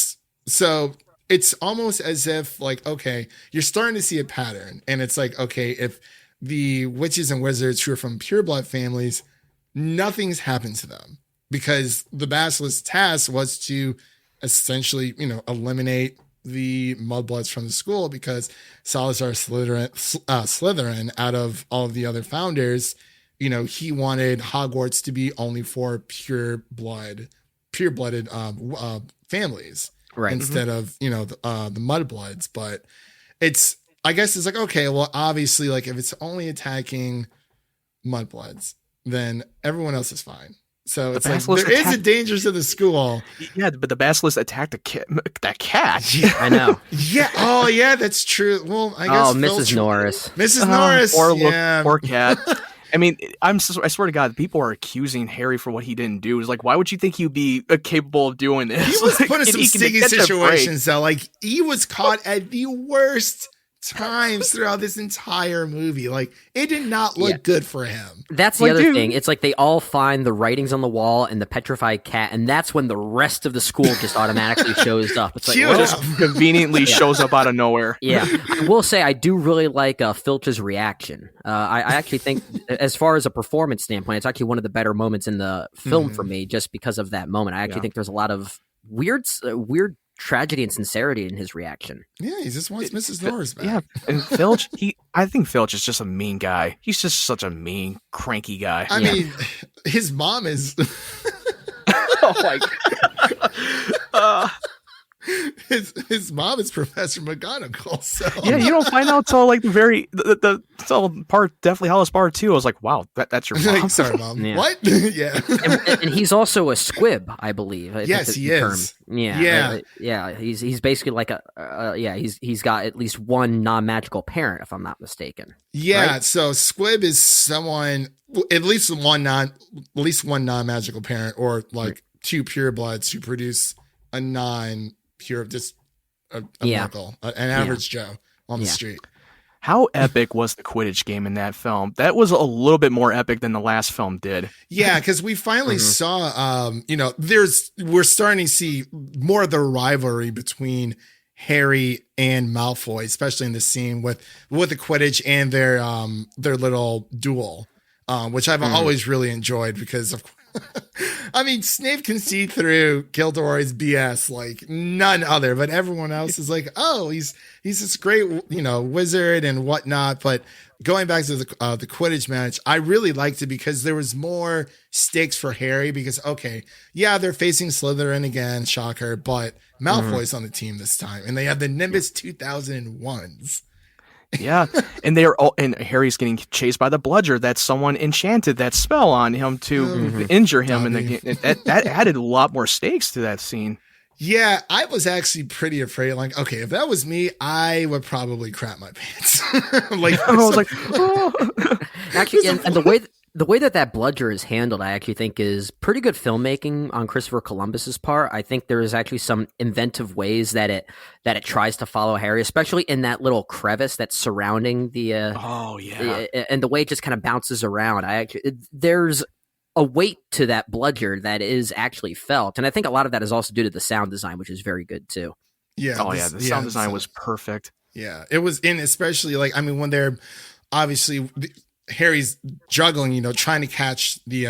so it's almost as if like, okay, you're starting to see a pattern, and it's like, okay, if the witches and wizards who are from pure blood families, nothing's happened to them because the basilisk's task was to essentially, eliminate the mudbloods from the school because Salazar Slytherin, out of all of the other founders, he wanted Hogwarts to be only for pure-blooded families, instead of the mudbloods. But I guess it's like, okay, well, obviously, like if it's only attacking mudbloods, then everyone else is fine. So it's like there is a danger to the school. Yeah, but the basilisk attacked that cat. Yeah, I know. Yeah. Oh, yeah, that's true. Well, I guess. Oh, Mrs. Norris. Mrs. Norris. Poor cat. I mean, I swear to God, people are accusing Harry for what he didn't do. It's like, why would you think he'd be capable of doing this? He was put in some sticky situations, though. Like, he was caught at the worst times throughout this entire movie. Like, it did not look good for him. That's the other thing. It's like they all find the writings on the wall and the petrified cat, and that's when the rest of the school just automatically shows up. It's like, just conveniently shows up out of nowhere. Yeah. I will say I do really like Filch's reaction. I actually think, as far as a performance standpoint, it's actually one of the better moments in the film for me, just because of that moment. I actually think there's a lot of weird tragedy and sincerity in his reaction. Yeah, he just wants Mrs. Norris back. Yeah, and Filch, I think Filch is just a mean guy. He's just such a mean, cranky guy. I mean, his mom is. Oh my God. His mom is Professor McGonagall. So yeah, you don't find out till like the part, Deathly Hallows Part 2. I was like, wow, that's your mom. Sorry, mom. Yeah. What? Yeah. And he's also a squib, I believe. Yes, he is. Yeah. He's basically like he's got at least one non-magical parent, if I'm not mistaken. Yeah. Right? So squib is someone, at least one non-magical parent, or like two purebloods who produce a non-pure, just a miracle, an average Joe on the street. How epic was the Quidditch game in that film? That was a little bit more epic than the last film did. Yeah, because we finally saw, we're starting to see more of the rivalry between Harry and Malfoy, especially in the scene with the Quidditch and their little duel, which I've always really enjoyed because of. I mean, Snape can see through Gilderoy's BS like none other, but everyone else is like, oh, he's this great, wizard and whatnot. But going back to the Quidditch match, I really liked it because there was more stakes for Harry because, okay, yeah, they're facing Slytherin again, shocker, but Malfoy's on the team this time, and they have the Nimbus 2001s. Yeah, and and Harry's getting chased by the bludger that someone enchanted that spell on him to injure him, and that added a lot more stakes to that scene. Yeah, I was actually pretty afraid. Like, okay, if that was me, I would probably crap my pants. Like, I was like, oh. Actually, and the way that bludger is handled, I actually think is pretty good filmmaking on Christopher Columbus's part. I think there is actually some inventive ways that it tries to follow Harry, especially in that little crevice that's surrounding the. And the way it just kind of bounces around. There's a weight to that bludger that is actually felt, and I think a lot of that is also due to the sound design, which is very good too. Yeah. The sound design was perfect. Yeah, it was especially like, I mean, when they're obviously. Harry's juggling, trying to catch the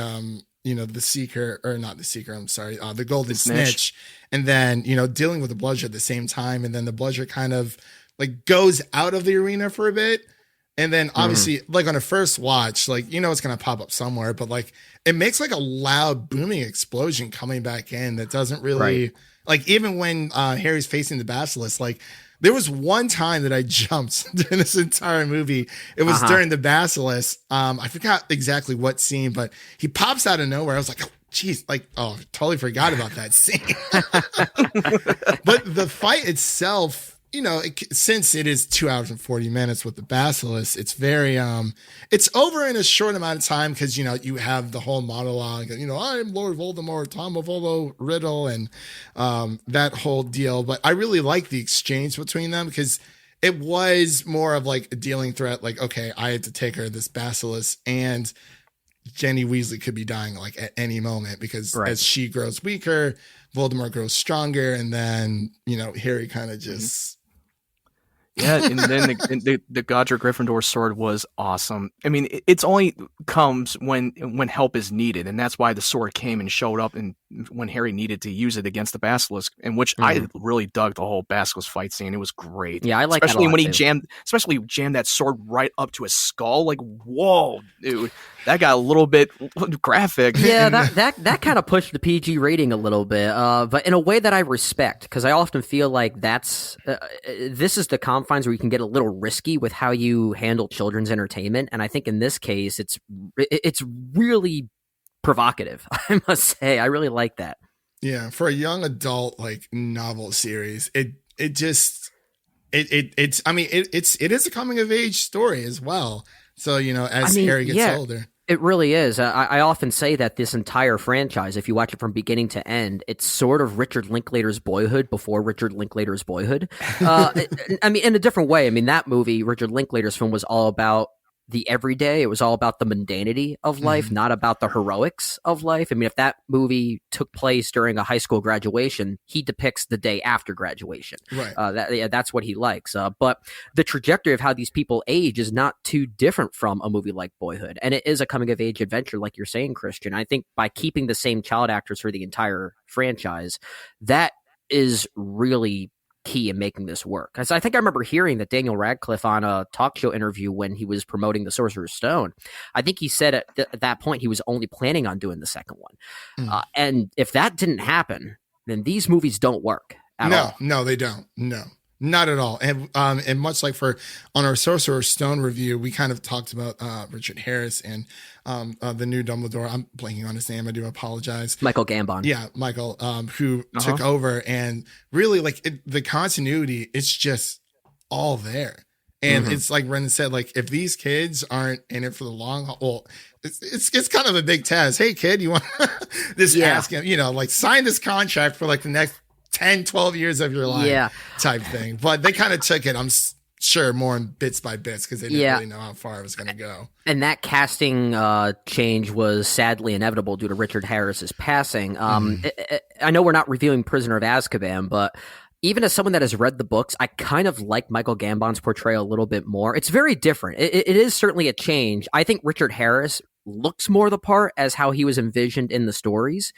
the seeker, or not the seeker, I'm sorry, the golden Snitch. snitch. And then, dealing with the bludger at the same time. And then the bludger kind of like goes out of the arena for a bit. And then obviously like on a first watch, like, it's going to pop up somewhere, but like it makes like a loud booming explosion coming back in that doesn't really like, even when Harry's facing the basilisk, like there was one time that I jumped during this entire movie. It was during the basilisk. I forgot exactly what scene, but he pops out of nowhere. I was like, oh, geez, like, oh, totally forgot about that scene. But the fight itself, since it is 2 hours and 40 minutes with the basilisk, it's very, it's over in a short amount of time because, you have the whole monologue, I'm Lord Voldemort, Tomavolo Riddle, and that whole deal. But I really like the exchange between them because it was more of like a dealing threat. Like, okay, I had to take her this basilisk, and Jenny Weasley could be dying like at any moment because as she grows weaker, Voldemort grows stronger. And then, Harry kind of just... Yeah, and then the Godric Gryffindor sword was awesome. I mean, it's only comes when help is needed, and that's why the sword came and showed up and when Harry needed to use it against the basilisk, and which I really dug the whole basilisk fight scene. It was great. Yeah, I like that a especially lot, when he too. jammed that sword right up to his skull. Like, whoa, dude, that got a little bit graphic. Yeah, that kind of pushed the PG rating a little bit, but in a way that I respect, because I often feel like this is the confines where you can get a little risky with how you handle children's entertainment, and I think in this case, it's really provocative. I must say, I really like that. Yeah, for a young adult like novel series, it is a coming of age story as well. So Harry gets older. It really is. I often say that this entire franchise, if you watch it from beginning to end, it's sort of Richard Linklater's Boyhood before Richard Linklater's Boyhood. In a different way. I mean, that movie, Richard Linklater's film, was all about the everyday. It was all about the mundanity of life, not about the heroics of life. I mean, if that movie took place during a high school graduation, he depicts the day after graduation. Right. That's what he likes. But the trajectory of how these people age is not too different from a movie like Boyhood. And it is a coming of age adventure, like you're saying, Christian. I think by keeping the same child actors for the entire franchise, that is really key in making this work. Because I think I remember hearing that Daniel Radcliffe on a talk show interview when he was promoting the Sorcerer's Stone, I think he said at that point he was only planning on doing the second one. And if that didn't happen, then these movies don't work at all. No, they don't. No, not at all. And much like on our Sorcerer's Stone review, we kind of talked about Richard Harris and the new Dumbledore. I'm blanking on his name. I do apologize. Michael Gambon. Yeah, Michael, who took over, and really like the continuity, it's just all there. And it's like Brendan said, like if these kids aren't in it for the long haul, well, it's kind of a big test. Hey kid, you want this ask him, like sign this contract for like the next 10, 12 years of your life type thing. But they kind of took it, I'm sure, more in bits by bits because they didn't really know how far it was going to go. And that casting change was sadly inevitable due to Richard Harris's passing. I know we're not reviewing Prisoner of Azkaban, but even as someone that has read the books, I kind of like Michael Gambon's portrayal a little bit more. It's very different. It is certainly a change. I think Richard Harris looks more the part as how he was envisioned in the stories.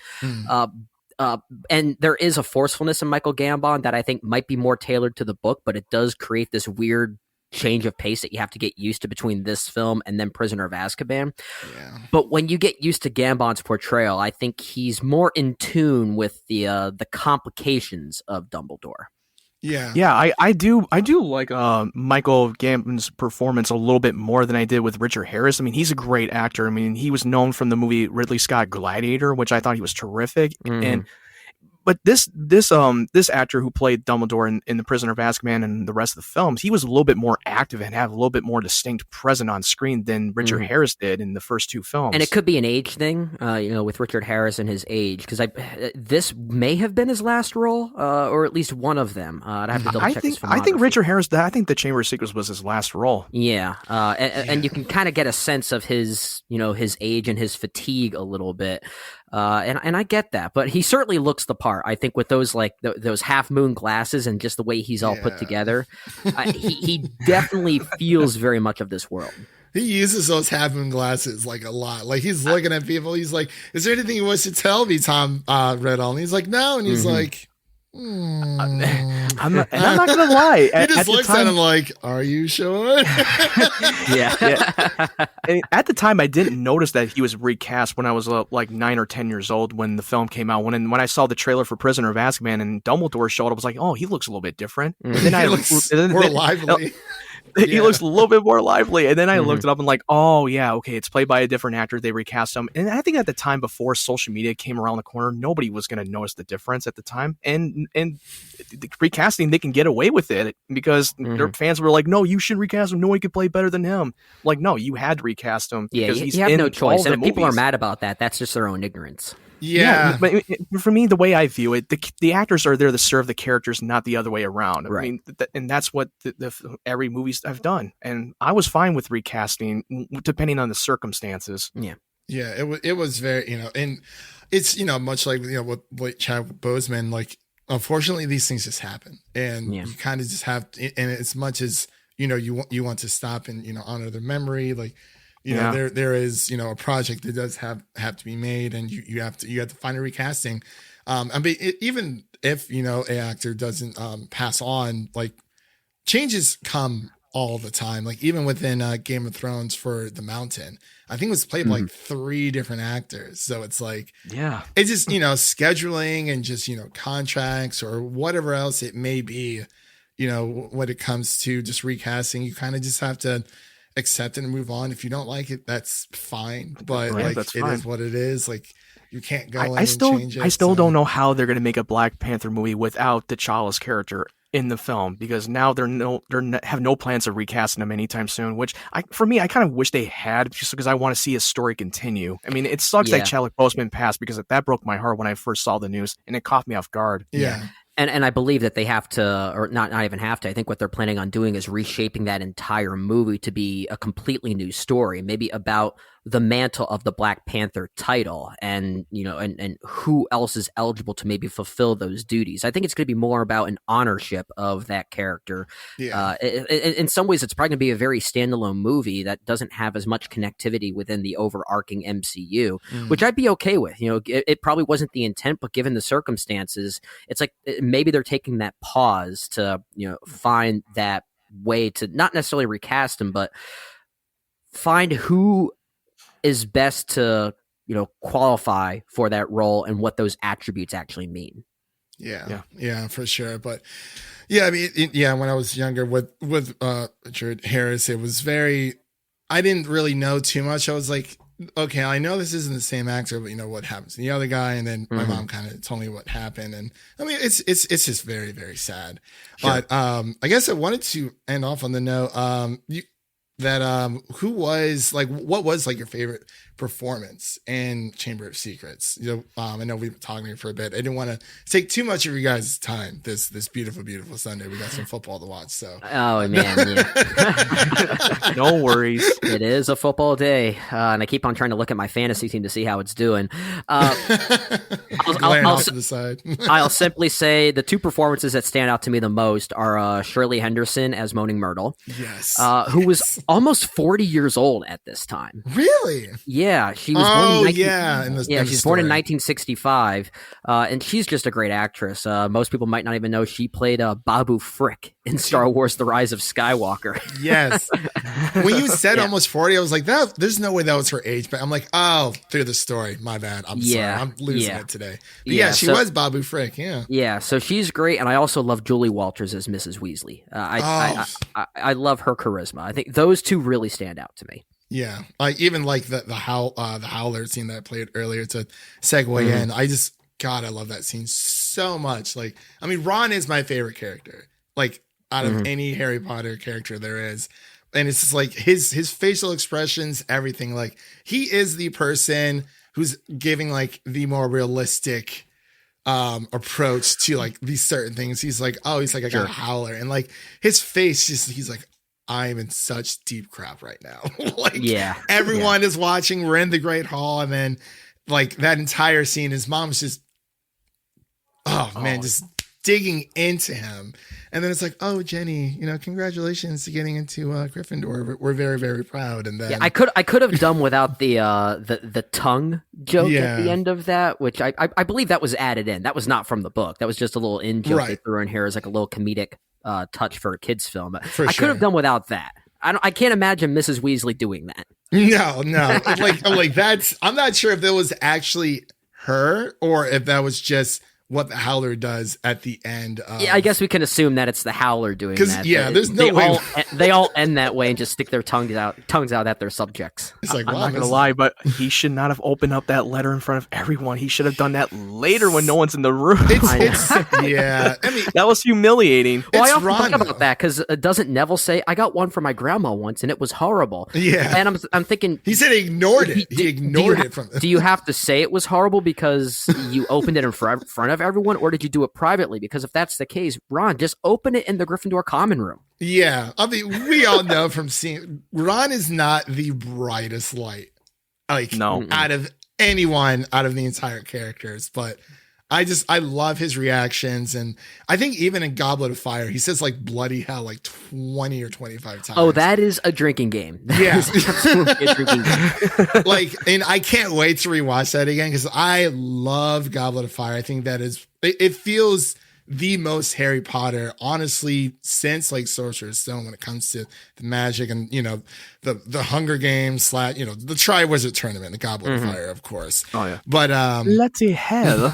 And there is a forcefulness in Michael Gambon that I think might be more tailored to the book, but it does create this weird change of pace that you have to get used to between this film and then Prisoner of Azkaban. Yeah. But when you get used to Gambon's portrayal, I think he's more in tune with the complications of Dumbledore. Yeah, I do like Michael Gambon's performance a little bit more than I did with Richard Harris. I mean, he's a great actor. I mean, he was known from the movie Ridley Scott Gladiator, which I thought he was terrific. But this actor who played Dumbledore in The Prisoner of Azkaban and the rest of the films, he was a little bit more active and had a little bit more distinct presence on screen than Richard Harris did in the first two films. And it could be an age thing, with Richard Harris and his age, because this may have been his last role, or at least one of them. I'd have to double check his filmography. I think Richard Harris. I think The Chamber of Secrets was his last role. Yeah, and you can kind of get a sense of his age and his fatigue a little bit. And I get that, but he certainly looks the part. I think with those those half moon glasses and just the way he's all put together, he definitely feels very much of this world. He uses those half-moon glasses like a lot. Like he's looking at people. He's like, "Is there anything you wish to tell me, Tom Riddle?" And he's like, "No." And he's like, I'm not gonna lie. He just looks at him like, "Are you sure?" Yeah. And at the time, I didn't notice that he was recast when I was like 9 or 10 years old when the film came out. When I saw the trailer for Prisoner of Azkaban and Dumbledore showed up, I was like, "Oh, he looks a little bit different." And then He looks more lively. He looks a little bit more lively. And then I looked it up and like, oh yeah, okay, it's played by a different actor. They recast him. And I think at the time before social media came around the corner, nobody was going to notice the difference at the time. And the recasting, they can get away with it because their fans were like, no, you shouldn't recast him. No one could play better than him. Like, no, you had to recast him. Yeah, because you have no choice. And if movies. people are mad about that, that's just their own ignorance. Yeah. But for me, the way I view it, the actors are there to serve the characters, not the other way around. Right. I mean, and that's what every movies have done. And I was fine with recasting, depending on the circumstances. Yeah. Yeah, it was very, and it's, much like, with Chadwick Boseman, like, unfortunately, these things just happen. And you kind of just have to, and as much as, you want to stop and, honor their memory, like, there is, a project that does have to be made, and you have to find a recasting. I mean, even if, an actor doesn't pass on, like, changes come all the time. Like even within Game of Thrones for The Mountain, I think it was played by like 3 different actors. So it's like, it's just, scheduling and just, contracts or whatever else it may be, when it comes to just recasting, you kind of just have to accept it and move on. If you don't like it, that's fine. But like it is what it is. Like you can't go in and change it. I still don't know how they're going to make a Black Panther movie without T'Challa's character in the film, because now they have no plans of recasting him anytime soon, which for me, I kind of wish they had, just because I want to see his story continue. I mean, it sucks that Chadwick Boseman passed, because that broke my heart when I first saw the news, and it caught me off guard. Yeah. And I believe that they have to, or not even have to, I think what they're planning on doing is reshaping that entire movie to be a completely new story, maybe about the mantle of the Black Panther title and, and who else is eligible to maybe fulfill those duties. I think it's going to be more about an ownership of that character. Yeah. In some ways, it's probably going to be a very standalone movie that doesn't have as much connectivity within the overarching MCU, which I'd be okay with. It probably wasn't the intent, but given the circumstances, it's like maybe they're taking that pause to, find that way to not necessarily recast him, but find who is best to, qualify for that role and what those attributes actually mean. Yeah, for sure. But yeah, I mean, when I was younger with Richard Harris, it was I didn't really know too much. I was like, okay, I know this isn't the same actor, but what happens to the other guy? And then my mom kind of told me what happened. And I mean, it's just very, very sad. Sure. But I guess I wanted to end off on the note, who was like, what was like your favorite performance in Chamber of Secrets? I know we've been talking for a bit. I didn't want to take too much of you guys' time this beautiful, beautiful Sunday. We got some football to watch. So oh man, no worries. It is a football day, and I keep on trying to look at my fantasy team to see how it's doing. I'll simply say the 2 performances that stand out to me the most are Shirley Henderson as Moaning Myrtle, who was almost 40 years old at this time. Really? Yeah, she was born in she's born in 1965, and she's just a great actress. Most people might not even know she played Babu Frick in Star Wars: The Rise of Skywalker. Yes. When you said almost 40, I was like, there's no way that was her age. But I'm like, oh, through the story. My bad. I'm sorry. I'm losing it today. But she was Babu Frick. Yeah. Yeah. So she's great, and I also love Julie Walters as Mrs. Weasley. I love her charisma. I think those 2 really stand out to me. Yeah, even like the Howler scene that I played earlier to segue in. I love that scene so much. Like, I mean, Ron is my favorite character, like out of any Harry Potter character there is. And it's just like his facial expressions, everything. Like he is the person who's giving like the more realistic approach to like these certain things. He's like, I got a Howler, and like his face, he's like, I'm in such deep crap right now. Everyone is watching. We're in the Great Hall, and then like that entire scene, his mom's just, just digging into him. And then it's like, oh, Jenny, congratulations to getting into Gryffindor. We're very, very proud. And then I could have done without the tongue joke at the end of that, which I believe that was added in. That was not from the book. That was just a little in joke they threw in here as like a little comedic touch for a kids film. I could have done without that. I can't imagine Mrs. Weasley doing that. No. like that's. I'm not sure if that was actually her or if that was just what the Howler does at the end. Yeah, I guess we can assume that it's the Howler doing that. Yeah, there's no way they all end that way and just stick their tongues out at their subjects. It's like, I'm not gonna lie, but he should not have opened up that letter in front of everyone. He should have done that later when no one's in the room. Yeah, I mean that was humiliating. Well, I often think about that because doesn't Neville say, "I got one for my grandma once and it was horrible"? Yeah, and I'm thinking he said he ignored it. He ignored it from. Do you have to say it was horrible because you opened it in front of everyone, or did you do it privately? Because if that's the case, Ron, just open it in the Gryffindor common room. Yeah, I mean, we all know from seeing Ron is not the brightest light, out of anyone, out of the entire characters. But I love his reactions, and I think even in Goblet of Fire, he says like bloody hell like 20 or 25 times. Oh, that is a drinking game. Yeah, a drinking game. And I can't wait to rewatch that again because I love Goblet of Fire. I think that it feels the most Harry Potter, honestly, since like Sorcerer's Stone when it comes to the magic and the Hunger Games / the Triwizard Tournament, the Goblet of Fire, of course. Oh yeah, but bloody hell.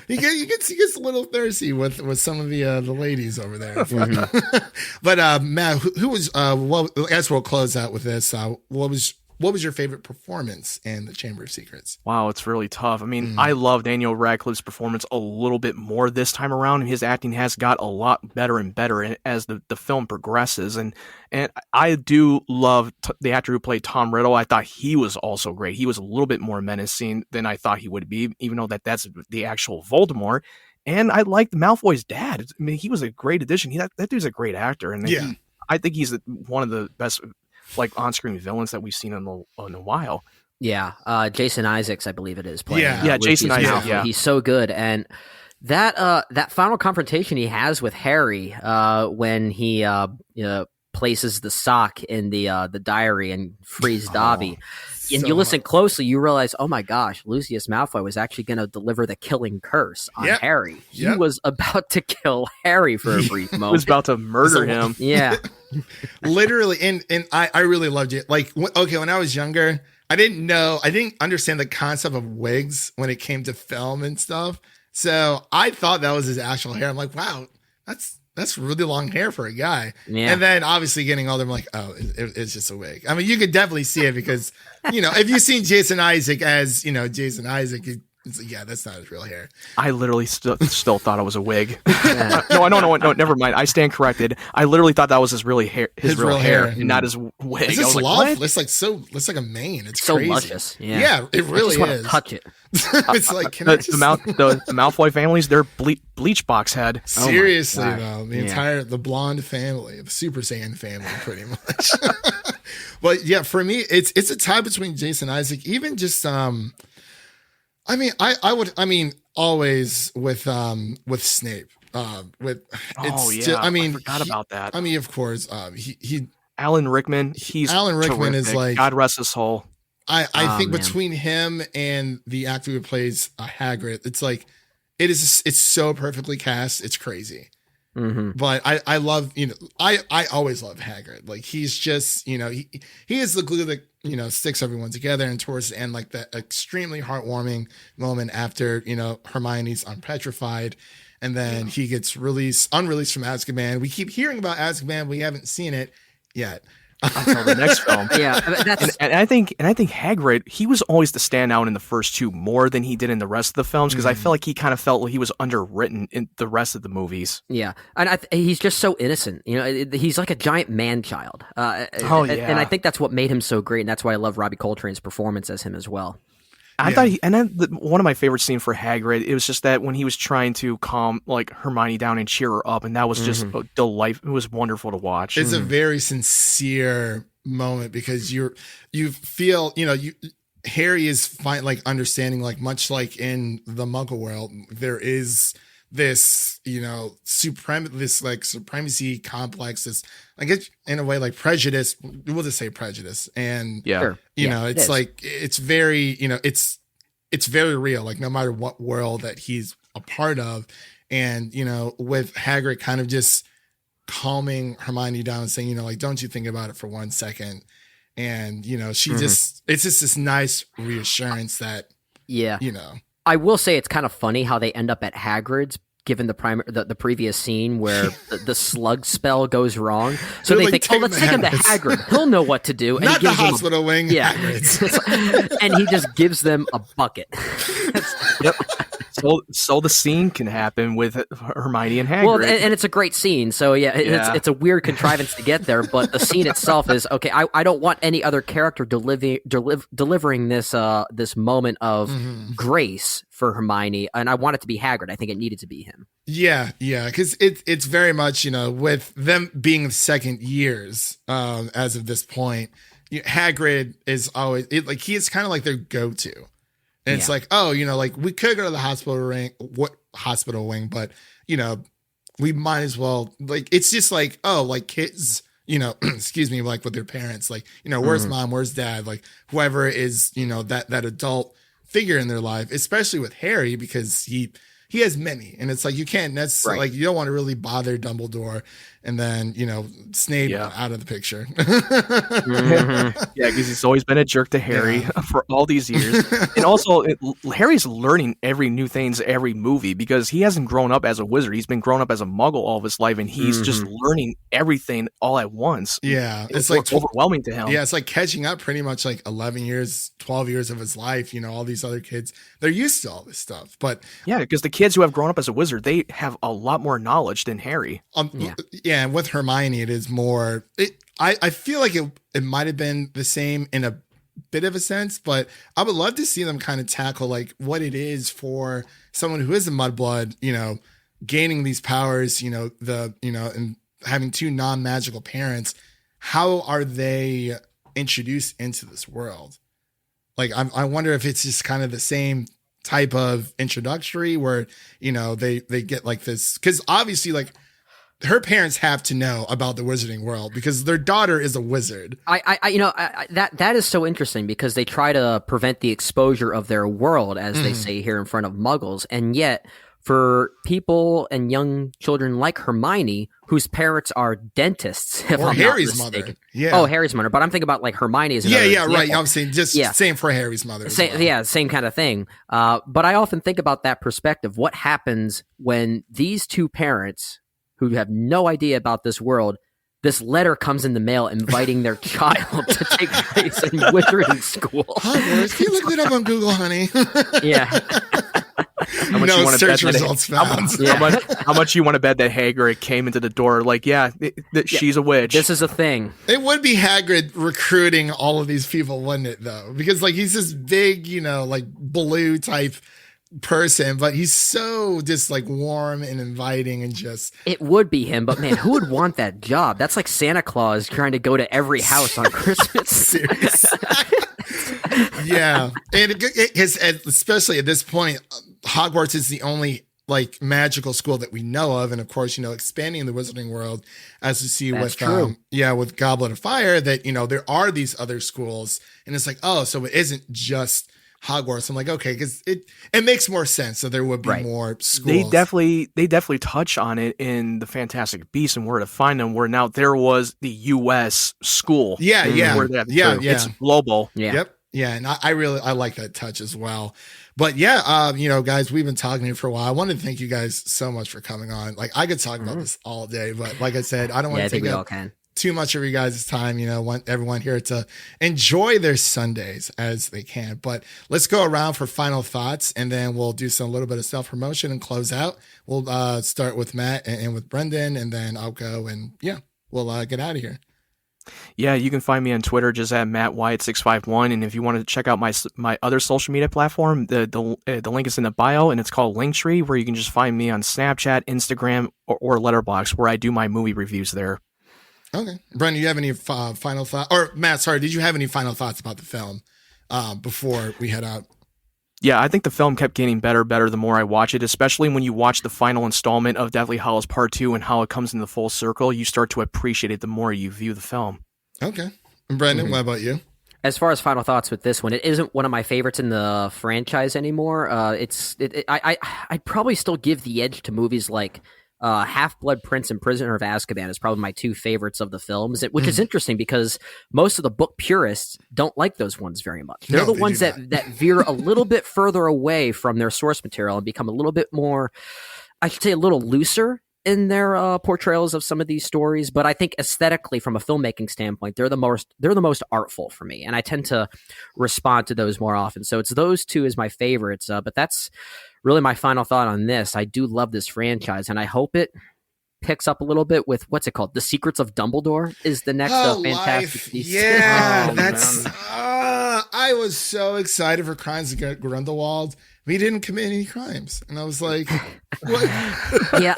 he gets a little thirsty with some of the ladies over there. But Matt, who was as we'll close out with this, what was your favorite performance in the Chamber of Secrets? Wow, it's really tough. I mean, I love Daniel Radcliffe's performance a little bit more this time around. His acting has got a lot better and better as the film progresses. And I do love the actor who played Tom Riddle. I thought he was also great. He was a little bit more menacing than I thought he would be, even though that's the actual Voldemort. And I liked Malfoy's dad. I mean, he was a great addition. That dude's a great actor. And I think he's one of the best on-screen villains that we've seen in a while. Yeah, Jason Isaacs, I believe it is. Playing, Jason Isaacs. Yeah, he's so good, and that final confrontation he has with Harry when he places the sock in the diary and frees Dobby. And you listen closely, you realize, oh my gosh, Lucius Malfoy was actually going to deliver the killing curse on Harry. He was about to kill Harry for a brief moment. He was about to murder him. Yeah. Literally, and I really loved it. Like, when I was younger, I didn't understand the concept of wigs when it came to film and stuff. So I thought that was his actual hair. I'm like, wow, that's really long hair for a guy. Yeah. And then obviously getting older, I'm like, oh, it's just a wig. I mean, you could definitely see it because, if you've seen Jason Isaac as, Jason Isaac, it's like, yeah, that's not his real hair. I literally still thought it was a wig. No, never mind. I stand corrected. I literally thought that was his real hair, and not his wig. It's just love. It's like a mane. It's so crazy. Luscious. Yeah, it really is. Touch it. It's like the Malfoy families, they're bleach box head. Seriously though, the blonde family, the Super Saiyan family, pretty much. But yeah, for me, it's a tie between Jason Isaac, even just I would always with Snape. I forgot about that. I mean, of course, Alan Rickman. Alan Rickman is like, God rest his soul. I think between him and the actor who plays Hagrid, it's like it's so perfectly cast. It's crazy. Mm-hmm. But I love, I always love Hagrid. Like, he's just, he is the glue that, sticks everyone together. And towards the end, like that extremely heartwarming moment after, Hermione's unpetrified. And then he gets unreleased from Azkaban. We keep hearing about Azkaban. We haven't seen it yet. Until the next film. Yeah. And I think Hagrid, he was always the standout in the first two more than he did in the rest of the films, because I feel like he kind of felt like he was underwritten in the rest of the movies. Yeah. And he's just so innocent. He's like a giant man-child. And I think that's what made him so great, and that's why I love Robbie Coltrane's performance as him as well. I thought one of my favorite scenes for Hagrid, it was just that when he was trying to calm like Hermione down and cheer her up, and that was just a delight. It was wonderful to watch. It's a very sincere moment because you feel, Harry is understanding, like, much like in the Muggle world, there is this, supremacy complex, this, I guess in a way like prejudice, we'll just say prejudice. And, Yeah. it's like, it's very, it's very real, like no matter what world that he's a part of. And, with Hagrid kind of just calming Hermione down and saying, like, don't you think about it for 1 second. And, she it's just this nice reassurance that, I will say it's kind of funny how they end up at Hagrid's, given the previous scene where the slug spell goes wrong. So they think, let's take him to Hagrid. He'll know what to do. And not the hospital wing. Yeah. And he just gives them a bucket. Yep. So the scene can happen with Hermione and Hagrid. Well, and it's a great scene. So it's a weird contrivance to get there, but the scene itself is okay. I don't want any other character delivering this this moment of grace for Hermione, and I want it to be Hagrid. I think it needed to be him. Yeah, because it's very much with them being second years as of this point. Hagrid is always he is kind of like their go-to. And it's like, like we could go to the hospital wing, but we might as well, it's just like, kids, excuse me, like with their parents, where's mom, where's dad, whoever is, that adult figure in their life, especially with Harry, because he has many, and it's like, you can't necessarily, you don't want to really bother Dumbledore, and then, Snape out of the picture. Yeah, because he's always been a jerk to Harry for all these years. And also, Harry's learning every new things every movie, because he hasn't grown up as a wizard. He's been grown up as a muggle all of his life, and he's just learning everything all at once. Yeah. It's like overwhelming to him. Yeah, it's like catching up pretty much 11 years, 12 years of his life. All these other kids, they're used to all this stuff. But yeah, because the kids who have grown up as a wizard, they have a lot more knowledge than Harry. Yeah, and with Hermione, it is more. I feel like it might have been the same in a bit of a sense, but I would love to see them kind of tackle what it is for someone who is a mudblood, gaining these powers, and having two non-magical parents. How are they introduced into this world? I wonder if it's just kind of the same type of introductory where, they get this, because obviously her parents have to know about the wizarding world because their daughter is a wizard. That is so interesting because they try to prevent the exposure of their world, as they say here, in front of muggles. And yet for people and young children like Hermione, whose parents are dentists, if I'm Harry's not mistaken. mother. Yeah. Oh, Harry's mother. But I'm thinking about Hermione as another example. Right. I'm saying same for Harry's mother. Same kind of thing. But I often think about that perspective. What happens when these two parents who have no idea about this world, this letter comes in the mail inviting their child to take place in wizarding school? Hogwarts, can you look it up on Google, honey? Yeah. How much you want to bet results found. How much you want to bet that Hagrid came into the door she's a witch? This is a thing. It would be Hagrid recruiting all of these people, wouldn't it, though? Because he's this big, blue type person, but he's so just warm and inviting and just. It would be him, but man, who would want that job? That's like Santa Claus trying to go to every house on Christmas. Seriously. Yeah, and especially at this point, Hogwarts is the only magical school that we know of, and of course, expanding the wizarding world, as we see with Goblet of Fire, that there are these other schools, and it's so it isn't just Hogwarts. I'm okay, because it makes more sense. So there would be more schools. They definitely touch on it in the Fantastic Beasts and Where to Find Them, where now there was the U.S. school. Yeah. It's global. Yeah. Yep. Yeah, and I like that touch as well. But yeah, guys, we've been talking here for a while. I wanted to thank you guys so much for coming on. I could talk about this all day, but like I said, I don't want to take up too much of you guys' time. Want everyone here to enjoy their Sundays as they can. But let's go around for final thoughts, and then we'll do a little bit of self-promotion and close out. We'll start with Matt and with Brendan, and then I'll go, and we'll get out of here. Yeah, you can find me on Twitter just at MattWyatt651, and if you want to check out my other social media platform, the link is in the bio, and it's called Linktree, where you can just find me on Snapchat, Instagram, or Letterboxd, where I do my movie reviews there. Okay, Brendan, you have any final thoughts? Or Matt, sorry, did you have any final thoughts about the film before we head out? Yeah, I think the film kept getting better the more I watch it, especially when you watch the final installment of Deathly Hallows Part 2 and how it comes into full circle. You start to appreciate it the more you view the film. Okay. And Brendan, what about you? As far as final thoughts with this one, it isn't one of my favorites in the franchise anymore. I'd probably still give the edge to movies like Half-Blood Prince and Prisoner of Azkaban is probably my two favorites of the films, which is interesting because most of the book purists don't like those ones very much. They're the ones that veer a little bit further away from their source material and become a little bit more, I should say, a little looser in their portrayals of some of these stories. But I think aesthetically, from a filmmaking standpoint, they're the most artful for me, and I tend to respond to those more often. So it's those two as my favorites. But that's really my final thought on this. I do love this franchise, and I hope it picks up a little bit with what's it called? The Secrets of Dumbledore is the next Fantastic Beasts. Yeah, that's. I was so excited for Crimes of Grindelwald. We didn't commit any crimes, and I was like, "What?" Yeah,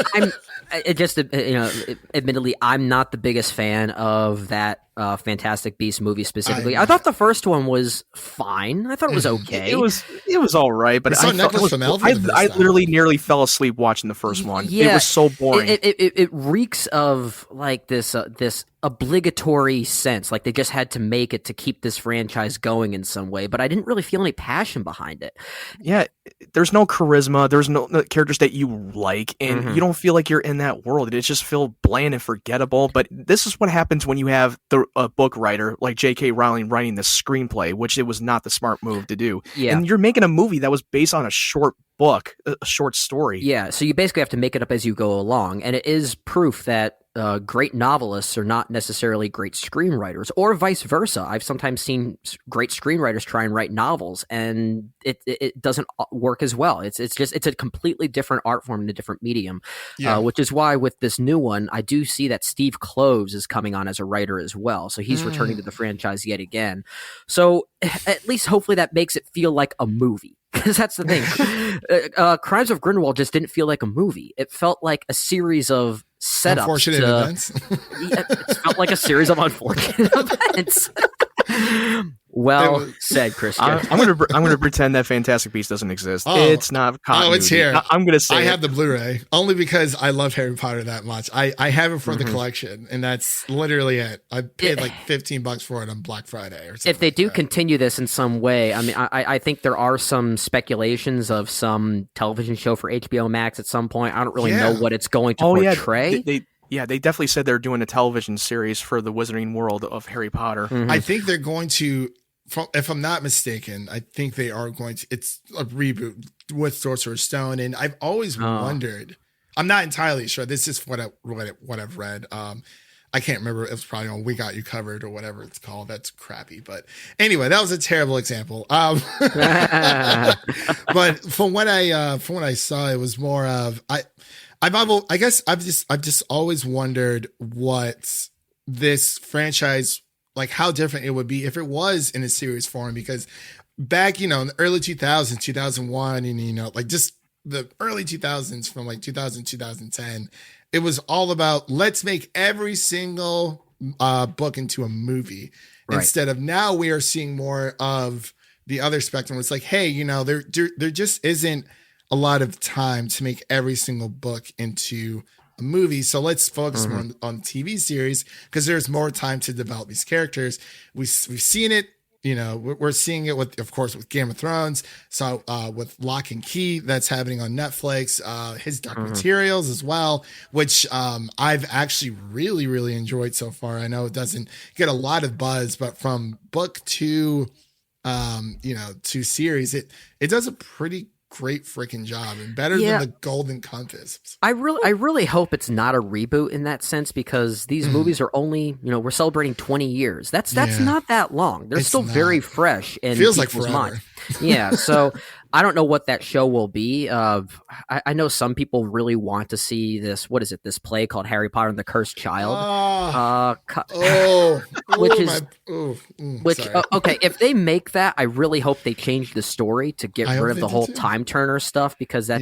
admittedly, I'm not the biggest fan of that Fantastic Beasts movie specifically. I thought the first one was fine. I thought it was okay. It was all right, but I literally nearly fell asleep watching the first one. Yeah, it was so boring. It reeks of like this obligatory sense, like they just had to make it to keep this franchise going in some way. But I didn't really feel any passion behind it. Yeah, there's no charisma. There's no characters that you like, and you don't feel like you're in that world. It just feels bland and forgettable. But this is what happens when you have a book writer like J.K. Rowling writing this screenplay, which it was not the smart move to do. Yeah. And you're making a movie that was based on a short book, a short story. Yeah, so you basically have to make it up as you go along, and it is proof that great novelists are not necessarily great screenwriters, or vice versa. I've sometimes seen great screenwriters try and write novels, and it doesn't work as well. It's a completely different art form and a different medium, which is why with this new one, I do see that Steve Kloves is coming on as a writer as well. So he's returning to the franchise yet again. So at least hopefully that makes it feel like a movie. Because that's the thing. Crimes of Grindelwald just didn't feel like a movie. It felt like a series of setups. Unfortunate events. It felt like a series of unfortunate events. Well said, Christian. I'm gonna pretend that Fantastic Beasts doesn't exist. It's not continuity. Oh, it's here. I'm gonna say I have the Blu-ray only because I love Harry Potter that much. I have it for the collection, and that's literally it. I paid like $15 for it on Black Friday or something. If they do continue this in some way, I mean, I think there are some speculations of some television show for HBO Max at some point. I don't really know what it's going to portray. They definitely said they're doing a television series for the Wizarding World of Harry Potter. I think they're going to, if I'm not mistaken, I think they are going to, it's a reboot with Sorcerer's Stone. And I've always wondered, I'm not entirely sure. This is what I've read. I can't remember. It was probably on We Got You Covered or whatever it's called. That's crappy. But anyway, that was a terrible example. But from what I saw, it was more of, I guess I've just always wondered what this franchise, like how different it would be if it was in a series form, because back, in the early 2000s, 2001, and, like just the early 2000s from like 2000, 2010, it was all about let's make every single book into a movie. Right. Instead of now we are seeing more of the other spectrum. It's like, hey, there just isn't a lot of time to make every single book into a movie. So let's focus more on TV series because there's more time to develop these characters. We've seen it, we're seeing it with Game of Thrones. So with Lock and Key, that's happening on Netflix, his Dark Materials as well, which I've actually really, really enjoyed so far. I know it doesn't get a lot of buzz, but from book to series, it does a pretty great freaking job and better than the Golden Compass. I really hope it's not a reboot in that sense, because these movies are only, we're celebrating 20 years. That's not that long. They're still very fresh in feels like people's forever. mind. Yeah, so I don't know what that show will be. I know some people really want to see this. What is it? This play called Harry Potter and the Cursed Child. Okay. If they make that, I really hope they change the story to get rid of the whole time turner stuff, because that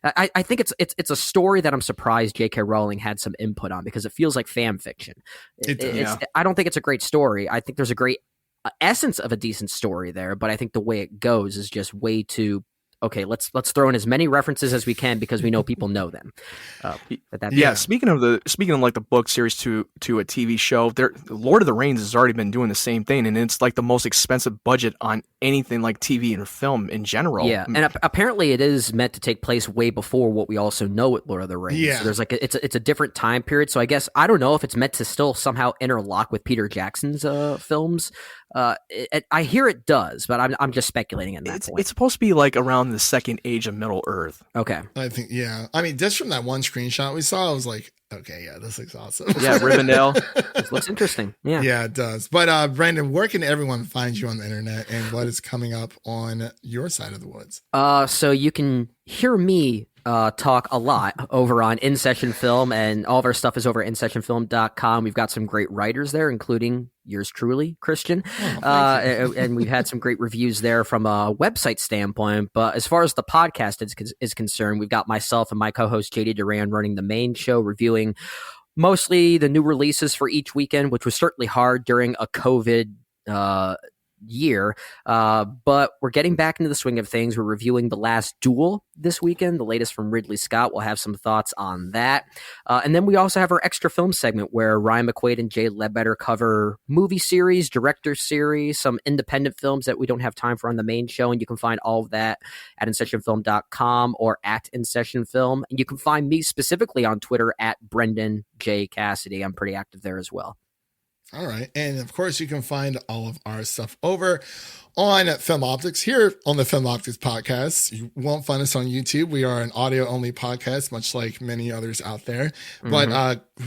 I think it's a story that I'm surprised J.K. Rowling had some input on, because it feels like fan fiction. I don't think it's a great story. I think there's a great essence of a decent story there, but I think the way it goes is just way too. Okay, let's throw in as many references as we can because we know people know them. Speaking of like the book series to a TV show, Lord of the Rings has already been doing the same thing, and it's like the most expensive budget on anything like TV and film in general. Yeah, and apparently it is meant to take place way before what we also know with Lord of the Rings. Yeah. So there's like it's a different time period. So I guess I don't know if it's meant to still somehow interlock with Peter Jackson's films. I hear it does, but I'm just speculating at that point. It's supposed to be like around the second age of Middle Earth. Okay. I think, yeah. I mean, just from that one screenshot we saw, I was like, okay, yeah, this looks awesome. Yeah, Rivendell. This looks interesting. Yeah. Yeah, it does. But Brandon, where can everyone find you on the internet, and what is coming up on your side of the woods? So you can hear me talk a lot over on In Session Film, and all of our stuff is over at InSessionFilm.com. We've got some great writers there, including yours truly, Christian. And we've had some great reviews there from a website standpoint. But as far as the podcast is concerned, we've got myself and my co-host JD Duran running the main show, reviewing mostly the new releases for each weekend, which was certainly hard during a COVID year, but we're getting back into the swing of things. We're reviewing The Last Duel this weekend, the latest from Ridley Scott. We'll have some thoughts on that, and then we also have our extra film segment where Ryan McQuaid and Jay Ledbetter cover movie series, director series, some independent films that we don't have time for on the main show, and you can find all of that at InSessionFilm.com or at InSessionFilm, and you can find me specifically on Twitter at Brendan J. Cassidy. I'm pretty active there as well. All right. And of course, you can find all of our stuff over on Film Optix here on the Film Optix podcast. You won't find us on YouTube. We are an audio only podcast, much like many others out there. But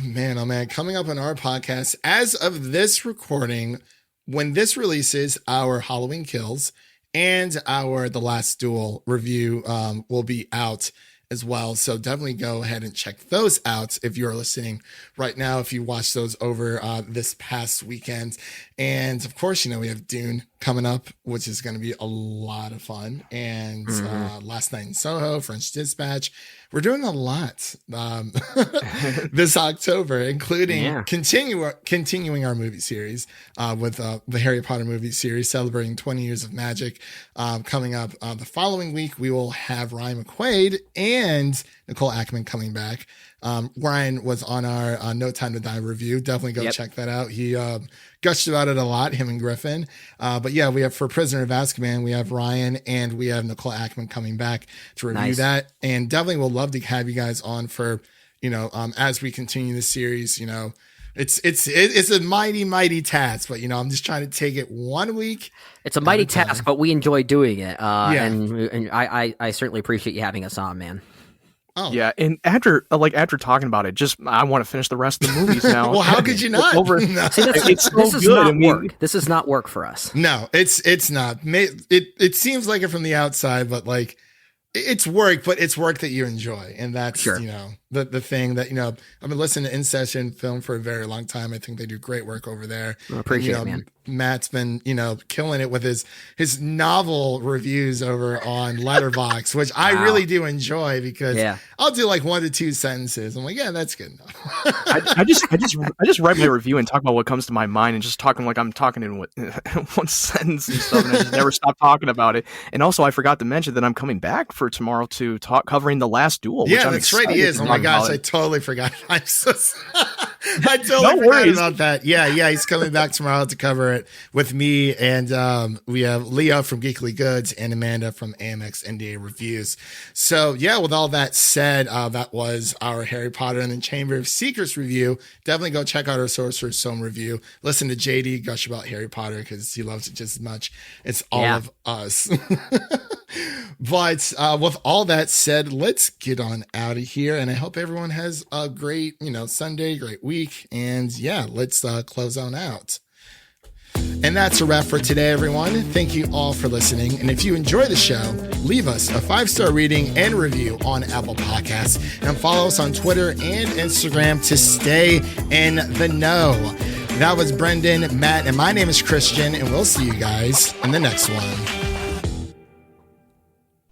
man, oh man, coming up on our podcast, as of this recording, when this releases, our Halloween Kills and our The Last Duel review will be out as well. So definitely go ahead and check those out if you're listening right now, if you watch those over this past weekend. And of course, we have Dune coming up, which is going to be a lot of fun. And Last Night in Soho, French Dispatch. We're doing a lot this October, including continuing our movie series with the Harry Potter movie series, celebrating 20 years of magic. Coming up the following week, we will have Ryan McQuaid and Nicole Ackman coming back. Ryan was on our No Time to Die review. Definitely go check that out. He gushed about it a lot, him and Griffin. But yeah, we have for Prisoner of Azkaban, we have Ryan and we have Nicole Ackman coming back to review that. And definitely we'll love to have you guys on for, as we continue the series, it's a mighty task, but I'm just trying to take it 1 week. It's a mighty task, but we enjoy doing it. And I certainly appreciate you having us on, man. Oh. Yeah, and after talking about it, I want to finish the rest of the movies now. Well, how could you not? See, this is not work. This is not work for us. No, it's not. It seems like it from the outside, but like it's work, but it's work that you enjoy, and that's the thing that I've been listening to In Session Film for a very long time. I think they do great work over there. I appreciate it, man. Matt's been, killing it with his novel reviews over on Letterboxd, which I really do enjoy because I'll do like 1 to 2 sentences. I'm like, yeah, that's good enough. I just write my review and talk about what comes to my mind and just talking like I'm talking in one sentence and stuff, and I just never stop talking about it. And also, I forgot to mention that I'm coming back for tomorrow to talk covering The Last Duel. Yeah, that's right. He is. Oh my gosh, I totally forgot. I totally forgot about that. Yeah, he's coming back tomorrow to cover it with me, and we have Leah from Geekly Goods and Amanda from AMX NDA Reviews. So yeah, with all that said, that was our Harry Potter and the Chamber of Secrets review. Definitely go check out our Sorcerer's Stone review. Listen to JD gush about Harry Potter because he loves it just as much. It's all of us. But with all that said, let's get on out of here, and I hope everyone has a great Sunday, great week, and yeah, let's close on out. And that's a wrap for today, everyone. Thank you all for listening. And if you enjoy the show, leave us a 5-star rating and review on Apple Podcasts, and follow us on Twitter and Instagram to stay in the know. That was Brendan, Matt, and my name is Christian, and we'll see you guys in the next one.